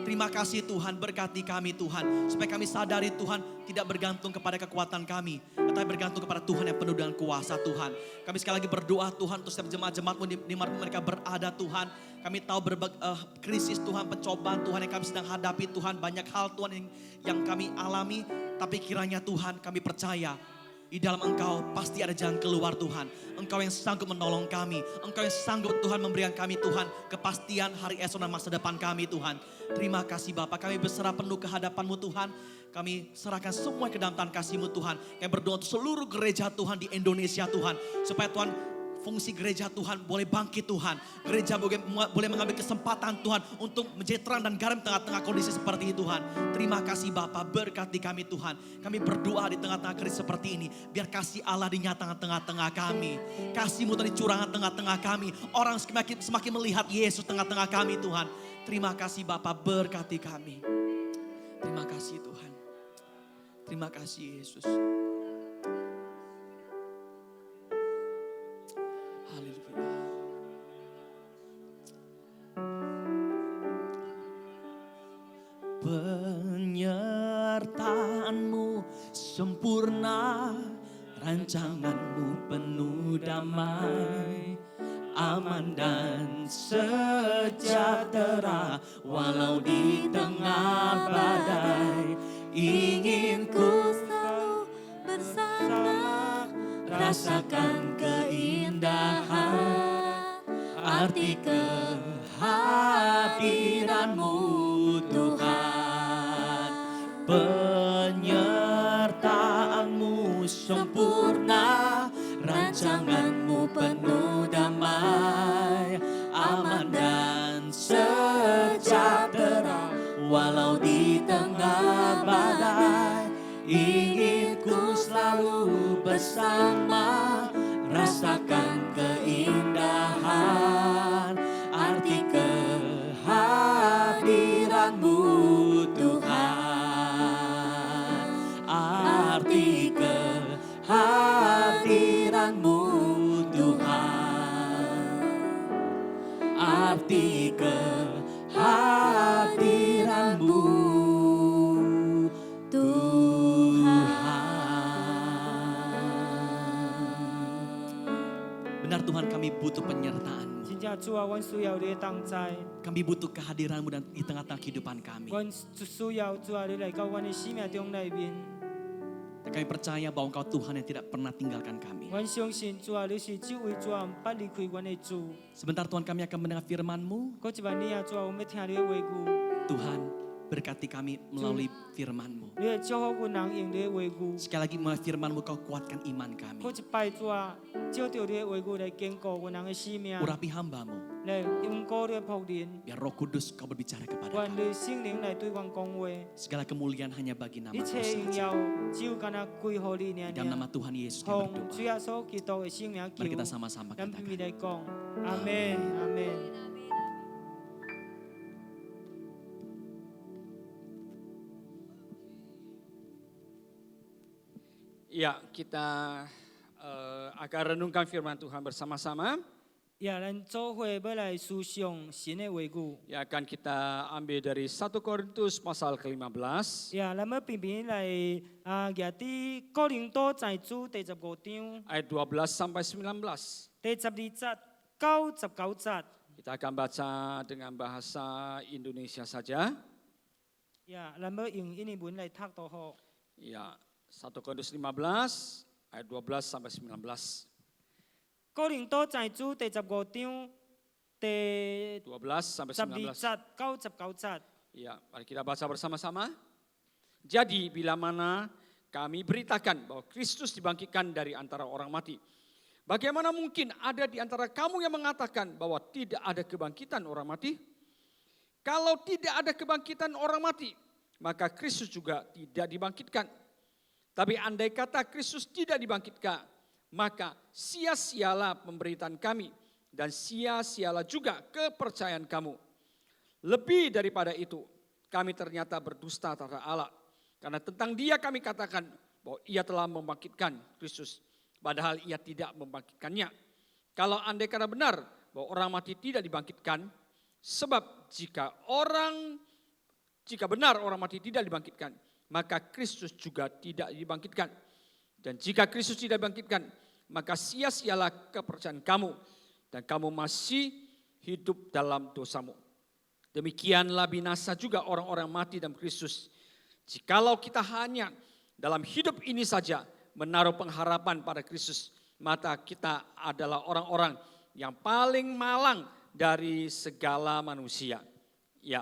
Terima kasih Tuhan, berkati kami Tuhan. Supaya kami sadari Tuhan tidak bergantung kepada kekuatan kami, tetapi bergantung kepada Tuhan yang penuh dengan kuasa Tuhan. Kami sekali lagi berdoa Tuhan untuk setiap jemaat-jemaat-Mu di mana mereka berada Tuhan. Kami tahu berbagai krisis Tuhan, pencobaan Tuhan yang kami sedang hadapi Tuhan. Banyak hal Tuhan yang kami alami. Tapi kiranya Tuhan kami percaya di dalam Engkau pasti ada jalan keluar Tuhan. Engkau yang sanggup menolong kami. Engkau yang sanggup Tuhan memberikan kami Tuhan kepastian hari esok dan masa depan kami Tuhan. Terima kasih Bapa, kami berserah penuh ke hadapan-Mu Tuhan. Kami serahkan semua ke dalam tangan kasih-Mu Tuhan. Kami berdoa untuk seluruh gereja Tuhan di Indonesia Tuhan. Supaya Tuhan fungsi gereja Tuhan boleh bangkit Tuhan. Gereja boleh mengambil kesempatan Tuhan untuk menjadi terang dan garam tengah-tengah kondisi seperti ini Tuhan. Terima kasih Bapa, berkati kami Tuhan. Kami berdoa di tengah-tengah krisis seperti ini. Biar kasih Allah dinyatakan tengah-tengah kami. Kasih-Mu Tuhan dicurahkan tengah-tengah kami. Orang semakin melihat Yesus tengah-tengah kami Tuhan. Terima kasih Bapa, berkati kami. Terima kasih Tuhan. Terima kasih Yesus. Haleluya. Penyertaan-Mu sempurna, rancangan-Mu penuh damai, aman dan sejahtera walau di tengah badai. Ingin ku selalu bersama, rasakan keindahan arti kehadiran-Mu Tuhan. Penyertaan-Mu sempurna, rancangan-Mu penuh damai, aman dan sejahtera walau di tengah badai. Ingin ku selalu bersama, rasakan keindahan arti kehadiran-Mu Tuhan. Arti kehadiran menikmati kehadiran-Mu, Benar Tuhan, kami butuh penyertaan-Mu. 真正主啊，阮需要你的同在， Kami butuh kehadiran-Mu dan di tengah-tengah kehidupan kami. 阮需要主啊，你来到阮的生命中里面。 Dan kami percaya bahwa Engkau Tuhan yang tidak pernah tinggalkan kami. 阮相信主啊，你是这位主啊，不离开阮的主。 Sebentar Tuhan, kami akan mendengar firman-Mu. 过一万年啊，主啊，我们要听你的话语， Tuhan, berkati kami melalui firman-Mu. 你会祝福阮人用你的话语。 Sekali lagi melalui firman-Mu Kau kuatkan iman kami. 过一摆主啊，照着你的话语来坚固阮人的生命， Urapi hamba-Mu, 来拥抱你的仆人， biar Roh Kudus Kau berbicara kepada 愿 kami. 你圣灵来对阮讲话。 Segala kemuliaan hanya bagi 一 nama-Mu 切荣 saja. 耀只有干那归乎你 Di dalam 娘 nama 娘。 Tuhan Yesus kami 奉主 berdoa. 耶稣基督的圣名 Mari kita 求， sama-sama 咱比 katakan. 来讲，阿门，阿门。 Ya, kita akan renungkan firman Tuhan bersama-sama.呀，咱做伙要来思想神的话语。 Ya, akan kita ambil dari 1 Korintus pasal ke-15 呀，咱要偏偏来举伫哥林多前书第15章 ayat 12 sampai 19. 第12节到19节。 Kita akan baca dengan bahasa Indonesia saja. 呀，咱要用印尼文来读都好。 Ya, 1 Korintus 15 ayat 12 sampai 19. 哥林多前书第15章第12 sampai 12 19. 節到19節。 Ya, mari kita baca bersama-sama. Jadi bila mana kami beritakan bahwa Kristus dibangkitkan dari antara orang mati, bagaimana mungkin ada di antara kamu yang mengatakan bahwa tidak ada kebangkitan orang mati? Kalau tidak ada kebangkitan orang mati, maka Kristus juga tidak dibangkitkan. Tapi andai kata Kristus tidak dibangkitkan, maka sia-sialah pemberitaan kami dan sia-sialah juga kepercayaan kamu. Lebih daripada itu, kami ternyata berdusta terhadap Allah. Karena tentang Dia kami katakan bahwa Ia telah membangkitkan Kristus, padahal Ia tidak membangkitkannya. Kalau andai kata benar bahwa orang mati tidak dibangkitkan, sebab jika benar orang mati tidak dibangkitkan, maka Kristus juga tidak dibangkitkan. Dan jika Kristus tidak dibangkitkan, maka sia-sialah kepercayaan kamu dan kamu masih hidup dalam dosamu. Demikianlah binasa juga orang-orang mati dalam Kristus. Jikalau kita hanya dalam hidup ini saja menaruh pengharapan pada Kristus, maka kita adalah orang-orang yang paling malang dari segala manusia. Ya.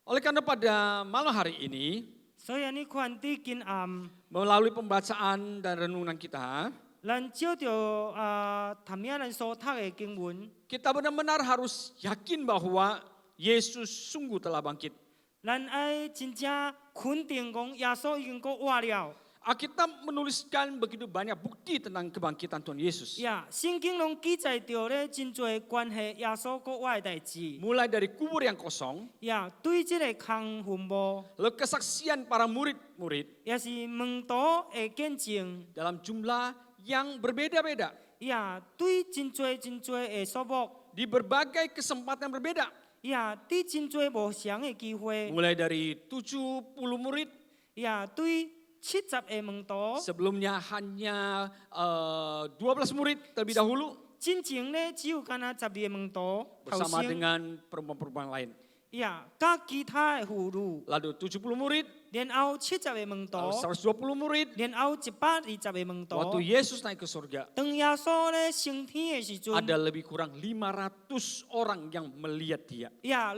Oleh karena pada malam hari ini, 所以你看伫今暗， melalui pembacaan dan renungan kita, 咱照着谈咩咱所读的经文， kita benar-benar harus yakin bahwa Yesus sungguh telah bangkit. 咱爱真正肯定讲耶稣已经过活了。 Alkitab menuliskan begitu banyak bukti tentang kebangkitan Tuhan Yesus. 呀，圣经拢记载着咧真侪关系耶稣过活的代志。 Mulai dari kubur yang kosong, 呀，对这个空坟墓， lalu kesaksian para murid-murid 也是门徒的见证。 dalam jumlah yang berbeda-beda. 呀，对真侪的数目。 Di berbagai kesempatan berbeda. 呀，对真侪无常的机会。 Mulai dari 70 murid, 呀，对70个门徒。 sebelumnya hanya 12 murid terlebih dahulu. 真正咧只有干那12个门徒。 Bersama dengan perempuan-perempuan lain. 呀，甲其他的妇女， Lalu 70 murid, 然后70个门徒， lalu 120 murid. 然後120个門徒。 Waktu Yesus naik ke surga, 當耶穌咧升天嘅時陣， ada lebih kurang 500 orang yang melihat dia. 呀，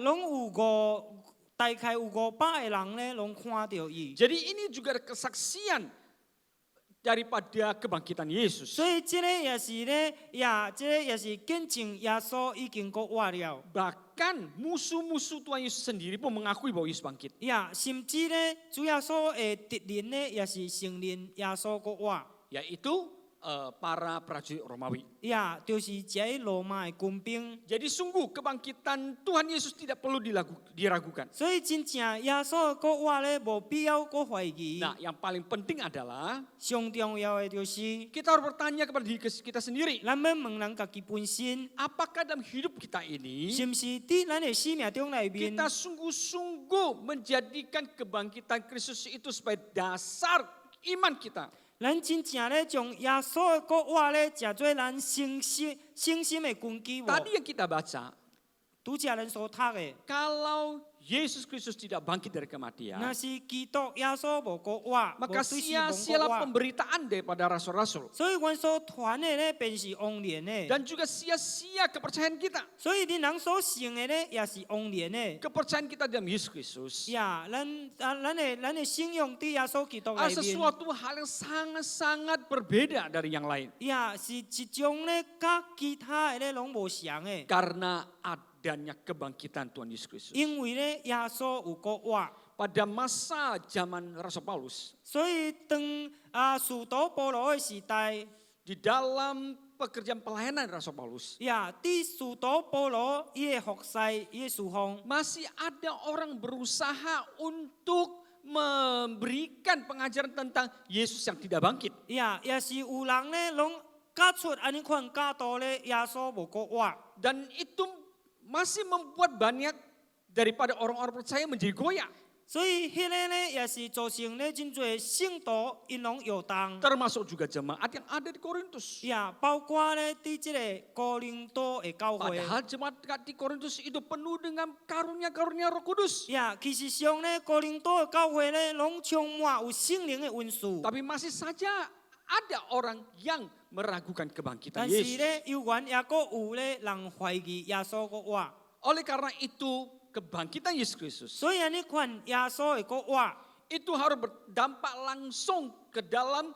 大概有500個人咧，攏看到伊。 Jadi ini juga ada kesaksian daripada kebangkitan Yesus. 所以這個也是咧，呀，這個也是見證耶穌已經過活了。 Bahkan musuh-musuh Tuhan Yesus sendiri pun mengakui bahwa Yesus bangkit. 呀，甚至咧，主耶穌嘅敵人咧，也是承認耶穌過活。 Yaitu para prajurit Romawi. 呀，就是一个罗马的军兵。 Jadi sungguh kebangkitan Tuhan Yesus tidak perlu diragukan. 所以真正耶稣个话咧，无必要个怀疑。 Nah, yang paling penting adalah 上重要的就是， kita harus bertanya kepada diri kita sendiri, 咱要问人家己本身， apakah dalam hidup kita ini 是毋是伫咱的生命中内面， kita sungguh-sungguh menjadikan kebangkitan Kristus itu sebagai dasar iman kita. 咱真正咧将耶稣的个话咧，食做咱信心的根基无？ Tadi yang kita baca, 拄则咱所读的， kalau Yesus Kristus tidak bangkit dari kematian, 那是基督耶稣无个话，无 maka 对死亡个 sia-sialah 话。 pemberitaan daripada rasul-rasul. 所以阮所传的咧，便是枉然的。 Dan juga sia-sia kepercayaan kita. 所以恁人所信的咧，也是枉然的。 Kepercayaan kita dalam Yesus Kristus 呀，咱的信仰伫耶稣基督内 adalah 面。 sesuatu hal yang sangat-sangat berbeda dari yang lain. 呀，是一种咧，甲其他的咧拢无相的。 Karena adanya kebangkitan Tuhan Yesus Kristus. 因为咧，耶稣有个话， Pada masa zaman Rasul Paulus, 所以当使徒保罗的时代， di dalam pekerjaan pelayanan Rasul Paulus, 呀，伫使徒保罗伊的服侍，伊的侍奉， masih ada orang berusaha untuk memberikan pengajaran tentang Yesus yang tidak bangkit. 呀，也是有人咧拢教出安尼款教导咧，耶稣无个话。 Dan itu masih membuat banyak daripada orang-orang percaya menjadi goyah. 所以迄个咧也是造成咧真侪信徒因拢摇动， Termasuk juga jemaat yang ada di Korintus. 呀，包括咧伫即个哥林多的教会， Padahal jemaat di Korintus itu penuh dengan karunia-karunia Roh Kudus. 呀，其实上咧哥林多的教会咧拢充满有圣灵的运数， Tapi masih saja ada orang yang meragukan kebangkitan 但是 Yesus. 咧有缘也个有咧人怀疑耶稣个话， Oleh karena itu kebangkitan Yesus Kristus 所以安尼款耶稣的个话， itu harus berdampak langsung ke dalam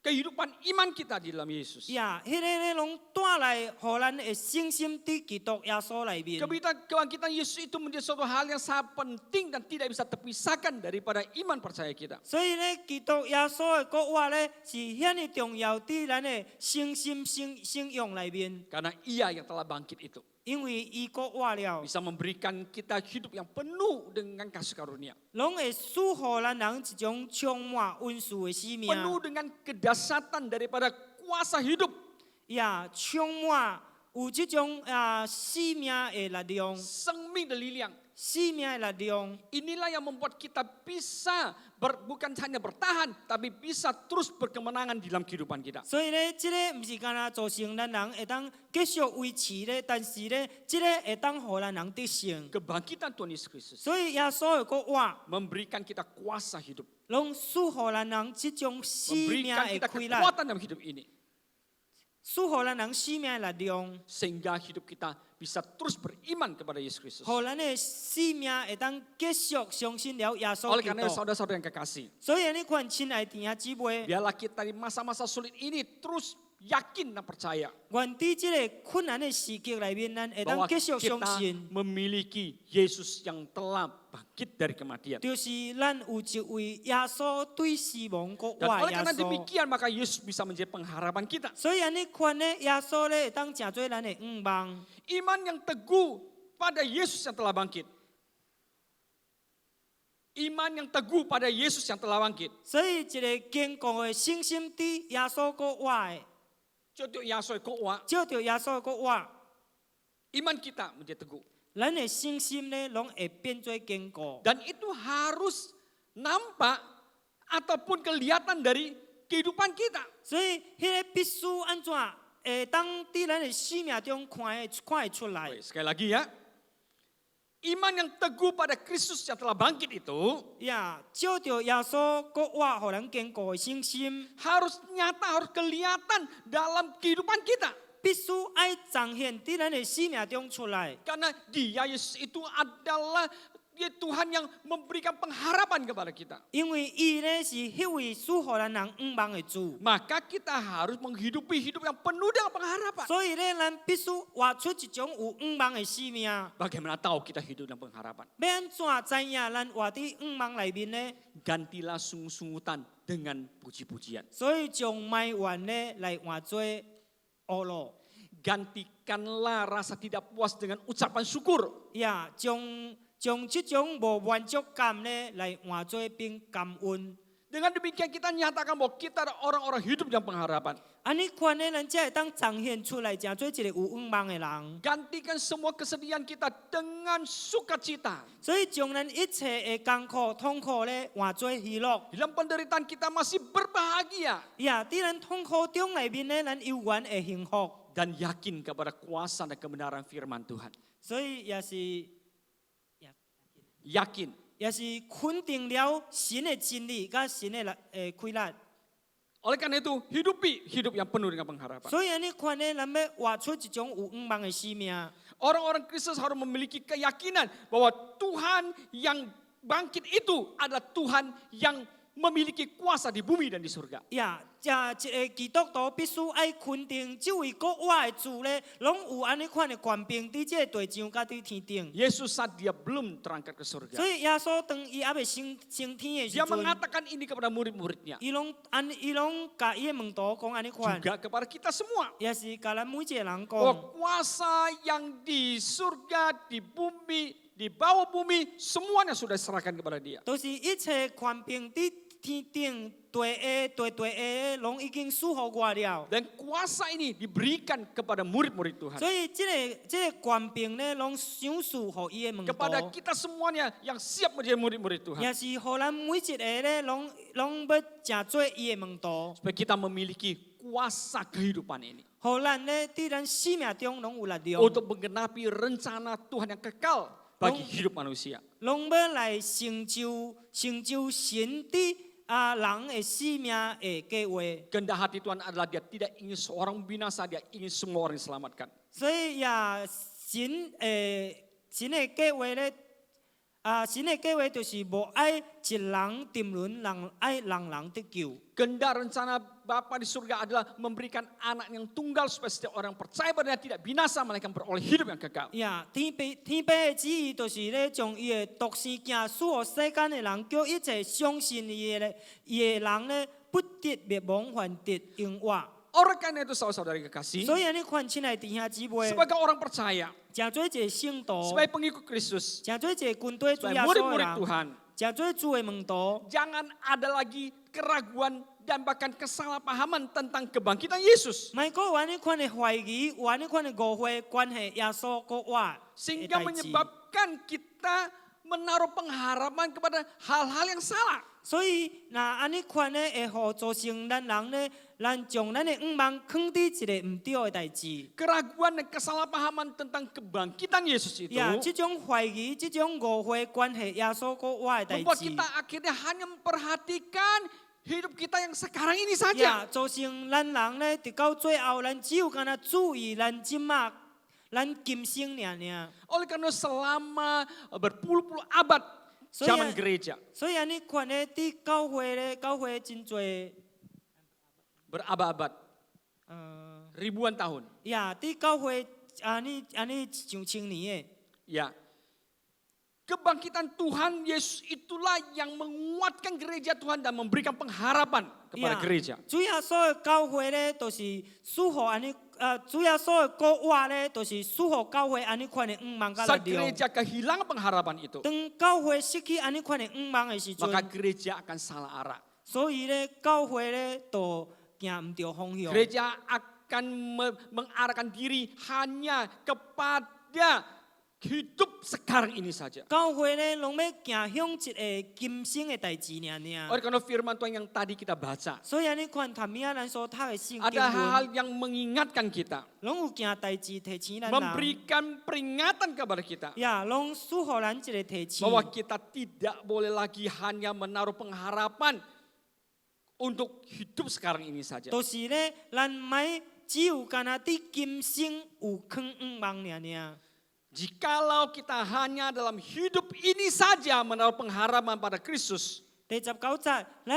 kehidupan iman kita di dalam Yesus. 呀，迄个咧拢带来互咱的信心伫基督耶稣内面。 Kebangkitan Yesus itu menjadi suatu hal yang sangat penting dan tidak bisa terpisahkan daripada iman percaya kita. 所以咧，基督耶稣的个话咧，是遐尼重要伫咱的信心信仰内面， Karena ia yang telah bangkit itu 因为伊个话了， bisa memberikan kita hidup yang penuh dengan kasih karunia. 拢会赐予咱人一种充满温顺的生命， Penuh dengan kedahsyatan daripada kuasa hidup. 也充满有这种生命的力量， Sengmi dan liliang. 生命的力量。 Inilah yang membuat kita bisa bukan hanya bertahan, tapi bisa terus berkemenangan di dalam kehidupan kita. 所以咧，这个毋是干那造成咱人会当继续维持咧，但是咧，这个会当互咱人得胜。 Kebangkitan Tuhan Yesus Kristus 所以耶稣的个话， memberikan kita kuasa hidup, 拢赐予咱人这种生命 memberikan 的 kita 快乐。 kekuatan dalam hidup ini, 赐予咱人生命的力量， sehingga hidup kita bisa terus beriman kepada Yesus Kristus. 互咱的生命会当继续相信了耶稣 Oleh 基 karena itu, 督。 saudara-saudara yang kekasih, 所以你看，亲爱的弟兄姊妹， biarlah kita di masa-masa sulit ini terus yakin dan percaya 愿伫这个困难的时期里面，咱会 bahwa 当继续 kita 相信， memiliki Yesus yang telah bangkit dari kematian. 就是咱有一位耶稣对死亡国 Dan 话 oleh 耶 karena 稣。 demikian, maka Yesus bisa menjadi pengharapan kita. 所以你看呢，耶稣咧会当成做咱的希望。 Iman yang teguh pada Yesus yang telah bangkit. Iman yang teguh pada Yesus yang telah bangkit. 所以一个坚固的信心伫耶稣国话的， Contoh Yesus kowa, 照着耶稣国话， iman kita menjadi teguh. 咱的信心咧拢会变做坚固。 Dan itu harus nampak ataupun kelihatan dari kehidupan kita. 所以，迄个必须安怎？当伫咱的生命中看会出来。 Oke, sekali lagi ya. Iman yang teguh pada Kristus yang telah bangkit itu 呀，照着耶稣国话，互咱坚固的信心， harus nyata, harus kelihatan dalam kehidupan kita. 必须爱彰显伫咱的生命中出来。 Karena dia Yesus itu adalah dia Tuhan yang memberikan pengharapan kepada kita. 因为伊咧是迄位赐予咱人希望的主， Maka kita harus menghidupi hidup yang penuh dengan pengharapan. 所以咧，咱必须活出一种有希望的生命。 Bagaimana tahu kita hidup dalam pengharapan? 要安怎知影咱活伫希望内面呢？ Gantilah sungguh-sungguhan dengan puji-pujian. 所以将埋怨呢来换做恶路， Gantikanlah rasa tidak puas dengan ucapan syukur. 呀，将这种无满足感呢来换做并感恩。 Dengan demikian kita nyatakan bahwa kita adalah orang-orang hidup yang pengharapan. 安尼款呢，咱才会当彰显出来，成做一个有愿望的人。 Gantikan semua kesedihan kita dengan sukacita. 所以将咱一切的艰苦、痛苦呢换做喜乐。 Dalam penderitaan kita masih berbahagia. 呀，伫咱痛苦中内面呢，咱永远会幸福。 Dan yakin kepada kuasa dan kebenaran firman Tuhan. 所以也是 Yakin. 也是肯定了神的真理，甲神的规律。 Oleh karena itu, hidupi hidup yang penuh dengan pengharapan. 所以安尼款呢，咱要活出一种有愿望的生命。 Orang-orang Kristus harus memiliki keyakinan bahwa Tuhan yang bangkit itu adalah Tuhan yang memiliki kuasa di bumi dan di surga. 呀，一个基督徒必须爱肯定，这位国外的主呢，拢有安尼款的权柄，伫这个地上甲伫天顶。 Yesus saat dia belum terangkat ke 所 surga. 以耶稣当伊还未升天的时 Dia 阵， mengatakan ini kepada murid-muridnya. 伊拢甲伊的门徒讲安尼款， Juga kepada kita semua. 也是甲咱每一个人 Bahwa 讲。 kuasa yang di surga, di bumi, di bawah bumi, semuanya sudah diserahkan kepada dia. 都是一切权柄伫天顶、地下拢已经属乎我了。 Dan kuasa ini diberikan kepada murid-murid Tuhan. 所以这个权柄呢，拢赏赐互伊的门 Kepada 徒， kita semuanya yang siap menjadi murid-murid Tuhan. 也是互咱每一个呢，拢要成做伊的门徒， Supaya kita memiliki kuasa kehidupan ini. 互咱呢伫咱生命中拢有力量， Untuk menggenapi rencana Tuhan yang kekal bagi hidup manusia. 拢要来成就神伫人的生命的计划。 Kehendak hati Tuhan adalah dia tidak ingin seorang binasa, dia ingin semua orang diselamatkan. 所以呀，神的计划呢，神的计划就是无爱一人沉沦，人爱人得救。 Kehendak rencana Bapa di surga adalah memberikan anak yang tunggal supaya setiap orang percaya padanya tidak binasa melainkan beroleh hidup yang kekal. 呀，天父的旨意就是咧，将伊的独生囝赐予世间的人，叫一切相信伊的人呢，不得灭亡，反得永活。 Oleh karena itu saudara-saudari kekasih, 所以安尼款，亲爱的弟兄姊妹， sebagai orang percaya, 诚做一个圣徒， sebagai pengikut Kristus, 诚做一个军队主 sebagai 耶稣的 murid-murid 人， Tuhan, 诚做主的门徒， jangan ada lagi keraguan dan bahkan kesalahpahaman tentang kebangkitan Yesus. 莫个有安尼款的怀疑，有安尼款的误会，关系耶稣国活的 Sehingga 代志。 menyebabkan kita menaruh pengharapan kepada hal-hal yang salah. 所以，那安尼款呢，会互造成咱人呢，咱将咱的愿望放伫一个唔对的代志。 Keraguan dan kesalahpahaman tentang kebangkitan Yesus itu 呀，这种怀疑、这种误会关系耶稣国活的代 membuat 志， kita akhirnya hanya memperhatikan hidup kita yang sekarang ini 呀， saja. 造成咱人呢，直到最后，咱只有干那注意咱今嘛，咱今生尔。 Oleh karena selama berpuluh-puluh abad zaman gereja, 所以安尼款呢，伫教会咧，教会真多， berabad-abad, ribuan tahun, 呀，伫教会安尼上千年的。 ya. Kebangkitan Tuhan Yesus itulah yang menguatkan gereja Tuhan dan memberikan pengharapan kepada gereja. 主要所有教会咧，都是属乎安尼，主要所有国活咧，都是属乎教会安尼款的愿望甲 Saat 力量。 gereja kehilangan pengharapan itu, 当教会失去安尼款的愿望的时 maka 阵， gereja akan salah arah. 所以咧，教会咧，就行唔对方向。 Gereja akan mengarahkan diri hanya kepada hidup sekarang ini saja. 教会咧，拢要行向一个今生的代志尔。 Oleh karena firman Tuhan yang tadi kita baca, 所以安尼款，谈咩咱所读的圣经 ada 文， hal-hal yang mengingatkan kita, 拢有件代志提醒咱人。 memberikan peringatan kepada kita 呀，拢属乎咱一个提醒。 bahwa kita tidak boleh lagi hanya menaruh pengharapan untuk hidup sekarang ini saja. 都是咧，咱莫只有干那伫今生有放愿望尔。 Jikalau kita hanya dalam hidup ini saja menaruh pengharapan pada Kristus, 第19節，咱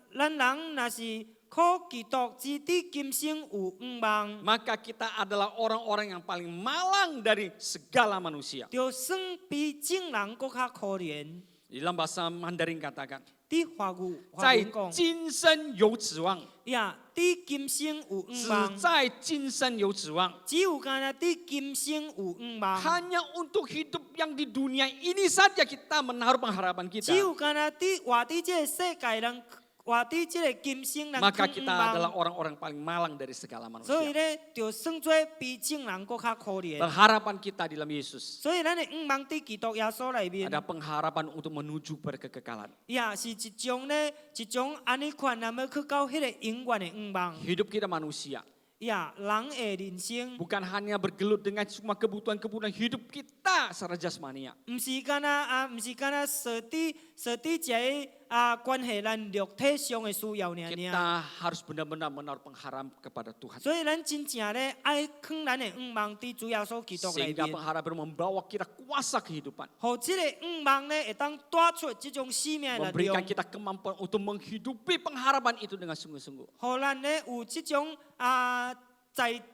人若是靠基督只伫今生有願望， maka kita adalah orang-orang yang paling malang dari segala manusia. 就算比眾人更較可憐。 Di dalam bahasa Mandarin katakan, 伫法在文讲，今生有指望，呀，伫今生有只愿望，在今生有指望。只有干那伫今生有愿望， Hanya untuk hidup yang di dunia ini saja kita menaruh pengharapan 只 kita. 有干那伫活伫这个世界人，活伫这个今生人 Maka 愿 kita adalah 望， orang-orang paling malang dari segala 所以 manusia. 咧就算做比正人更较可怜。 Pengharapan kita di dalam Yesus 所以咱的愿望伫基督耶稣内面， ada pengharapan untuk menuju pada kekekalan. 也是一种安尼款，咱要去到迄个永远的愿望。 Hidup kita manusia 呀，人的人生， bukan hanya bergelut dengan semua kebutuhan-kebutuhan hidup kita secara jasmania. 毋是干那设伫一个关系咱肉体上的需要尔。 Kita harus benar-benar menaruh pengharapan kepada Tuhan. 所以咱真正咧爱放咱的愿望伫主耶稣基督内 Sehingga 面， pengharapan membawa kita kuasa kehidupan. 互即个愿望咧会当带出即种生命的力 Memberikan 量， kita kemampuan untuk menghidupi pengharapan itu dengan sungguh-sungguh. 互咱咧有即种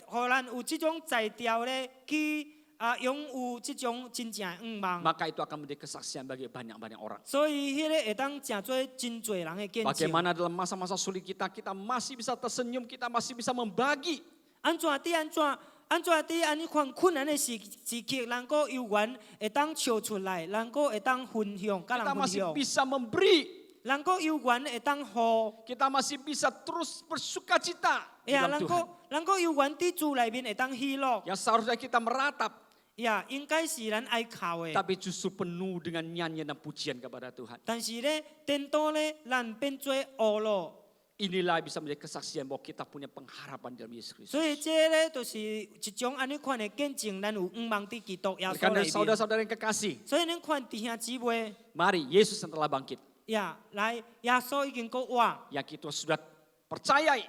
互咱有即种才调咧去拥有即种真正的愿望。 Maka itu akan menjadi kesaksian bagi banyak-banyak orang. 所以，迄个会当成做真侪人的见证。 Bagaimana dalam masa-masa sulit kita, kita masih bisa tersenyum, kita masih bisa membagi. 安怎伫安尼款困难的时期，咱个有缘会当笑出来，咱个会当分享，甲人 Kita 分 masih 享， bisa memberi. 咱个有缘会当互。 Kita masih bisa terus bersuka cita di 呀， dalam 咱 Tuhan. 个有缘伫主内面会当喜乐， Yang seharusnya kita meratap, 呀，应该是咱爱靠的。 tapi justru penuh dengan nyanyian dan pujian kepada Tuhan. 但是咧，颠倒咧，咱变做恶咯。 Inilah bisa menjadi kesaksian bahwa kita punya pengharapan dalam Yesus Kristus. 所以这咧就是一种安尼款的见证，咱有愿望伫基督耶稣 Karena 内面。 saudara-saudara yang kekasih, 所以恁看弟兄姊妹， mari Yesus yang telah bangkit, 呀，来耶稣已经过活， yang kita sudah percayai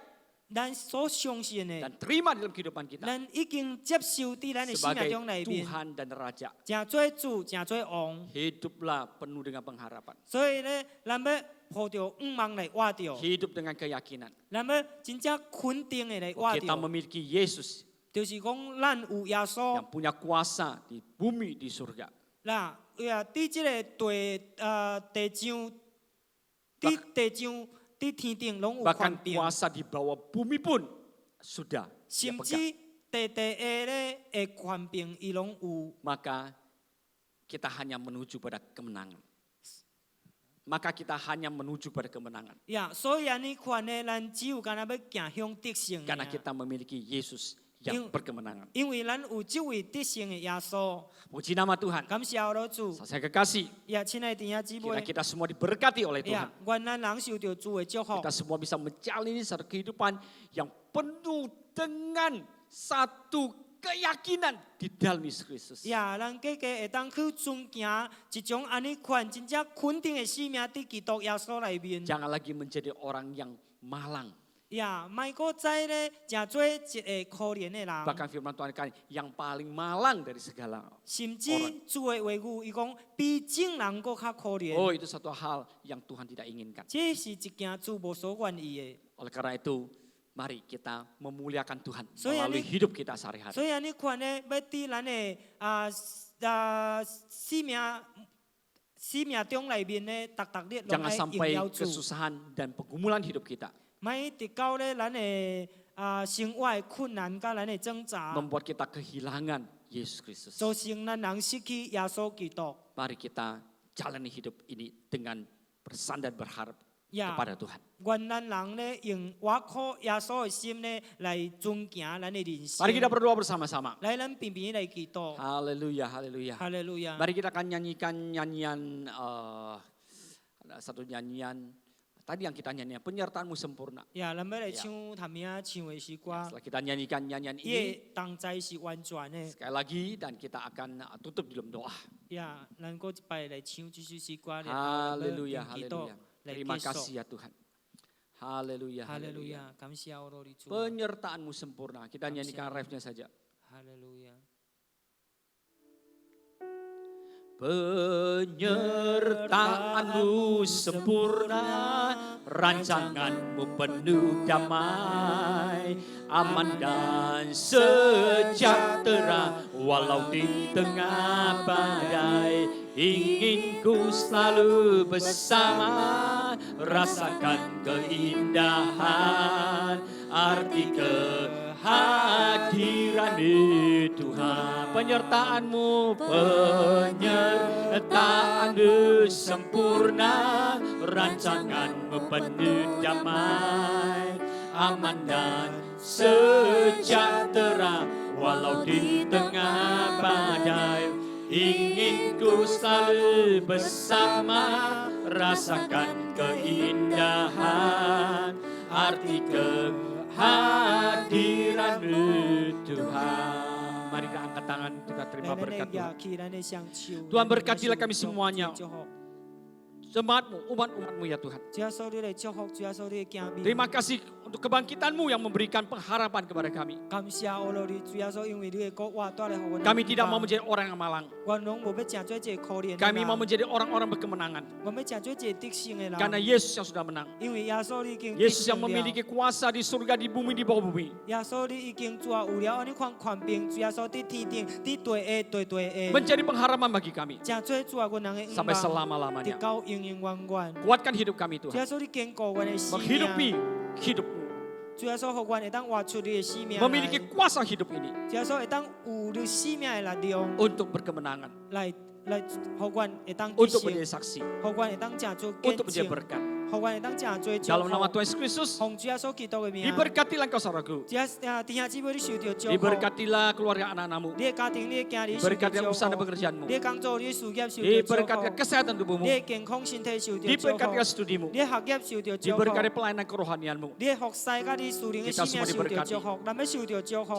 咱所相信的， dan terima dalam kehidupan kita 咱已经接受伫咱的生命 sebagai 中内面， Tuhan dan Raja. 正做主，正做王。 Hiduplah penuh dengan pengharapan. 所以咧，咱要抱着愿望来活着， Hidup dengan keyakinan 咱要真正肯定的来活 kita 着， memiliki Yesus 就是讲咱有耶稣 yang punya kuasa di bumi di surga. 啦，呀，伫即个地上，伫天顶拢有 Bahkan 权柄， kuasa di bawah bumi pun sudah dia 甚 pegang. 至地下咧的权柄伊拢有。 Maka kita hanya menuju pada kemenangan. Maka kita hanya menuju pada kemenangan. 呀，所以安尼款呢，咱只有干那要行向得胜的 Karena 呀。 kita memiliki Yesus yang berkemenangan. 因为咱有这位得胜的耶稣， Puji nama Tuhan. 感谢我的主。 Saya kekasih, 呀，亲爱的弟兄姊 kira 妹， kita semua diberkati oleh 呀 Tuhan.，愿咱人受到主的祝福 Kita。semua bisa menjalani satu kehidupan yang penuh dengan satu keyakinan di dalam Yesus Kristus. 呀，咱个会当去遵行一种安尼款真正肯定的生命伫基督耶稣内面。 Jangan lagi menjadi orang yang malang. 呀，莫个再咧，真做一个可怜的人， Bahkan firman Tuhan kata yang paling malang dari segala. 甚至主的话语伊讲比正人更较可怜。 Oh, itu satu hal yang Tuhan tidak inginkan. 这是一件主无所愿意的。 Oleh karena itu, mari kita memuliakan Tuhan So, melalui yani- hidup kita sehari-hari. 所以安尼款呢，要伫咱的生命中内面呢，逐日拢 Jangan 爱荣 sampai 耀主。 kesusahan dan pergumulan hidup kita 莫直到咧咱的生活的困难甲咱的挣扎， membuat kita kehilangan Yesus Kristus. 造成咱人失去耶稣基督。 Mari kita jalani hidup ini dengan bersandar berharap Ya. kepada Tuhan. 愿咱人咧用活靠耶稣的心咧来遵行咱的人生。 Mari kita berdoa bersama-sama. 来，咱平平来祈祷。 Haleluya, haleluya. 哈利路亚。 Mari kita akan nyanyikan nyanyian ada satu nyanyian tadi yang kita nyanyikan penyertaanmu sempurna. 呀，咱要来唱他名唱的是歌， Setelah kita nyanyikan nyanyian 伊 ini 的同在是完全的。 sekali lagi dan kita akan tutup dalam doa. 呀，咱搁一摆来唱这首诗歌， Haleluya, 祈祷 haleluya. 来 Terima 结束。 kasih ya Tuhan. Haleluya, 哈利路 haleluya. 亚，感谢我的主。 Penyertaanmu sempurna. Kita nyanyikan refnya saja. 哈利路亚。 Penyertaanmu sempurna, rancanganmu penuh damai, aman dan sejahtera, walau di tengah badai, ingin ku selalu bersama rasakan keindahan arti kehadiran-Mu Tuhan. Penyertaan-Mu sempurna, rancangan-Mu penuh damai, aman dan sejahtera walau di tengah badai. Ingin ku selalu bersama, rasakan keindahan arti kehadiran-Mu Tuhan. Mari kita angkat tangan, kita terima berkat Tuhan. Tuhan berkatilah kami semuanya. Jemaat-Mu, umat-umat-Mu ya Tuhan. Terima kasih untuk kebangkitan-Mu yang memberikan pengharapan kepada kami. Kami tidak mau menjadi orang yang malang. Kami mau menjadi orang-orang berkemenangan. Karena Yesus yang sudah menang. Yesus yang memiliki kuasa di surga, di bumi, di bawah bumi. Menjadi pengharapan bagi kami. Sampai selama-lamanya. Kuatkan hidup kami Tuhan. Menghidupi hidup-Mu. Memiliki kuasa hidup ini. Untuk berkemenangan. Untuk menjadi saksi. Untuk menjadi berkat. Dalam nama Tuhan Yesus Kristus, diberkatilah engkau saudaraku. Diberkatilah keluarga anak-anak-Mu. Diberkatilah usaha dan pekerjaan-Mu. Diberkatilah kesehatan tubuh-Mu. Diberkatilah studi-Mu. Diberkati pelayanan kerohanian-Mu. Kita semua diberkati.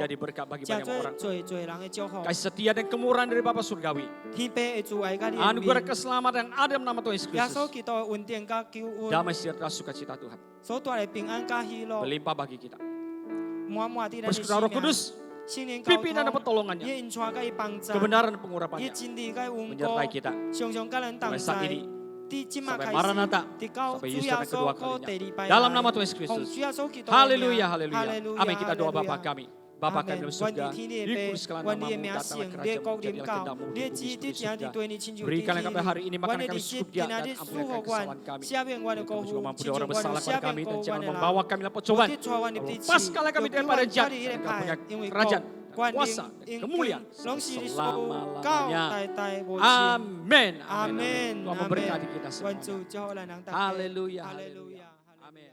Jadi berkat bagi banyak orang. Kasih setia dan kemurahan dari Bapa Surgawi. Anugerah keselamatan yang ada dalam nama Tuhan Yesus Kristus. Damai sejahtera sukacita Tuhan berlimpah bagi kita. Persekutuan Roh Kudus, pimpin dan pertolongannya, kebenaran dan pengurapannya menyertai kita mulai saat ini sampai Maranatha, sampai Yesus datang kedua kalinya. Dalam nama Tuhan Yesus Kristus. Haleluya, haleluya. Amin. Kita doa Bapa kami. Bapa kami dalam surga, dikuduskanlah namamu, datanglah kerajaanmu, jadilah kehendakmu di bumi seperti di surga. Berikanlah kami hari ini makanan kami secukupnya dan ampunilah kesalahan kami. Kami juga mampuni orang bersalah pada kami dan jangan membawa kami dalam pencobaan. Lepaskanlah kami daripada jahat, dan kami punya kerajaan, kuasa, dan kemuliaan selama-lamanya. Amin. Amin. Tuhan memberkati kita semua. Haleluya. Haleluya. Amin.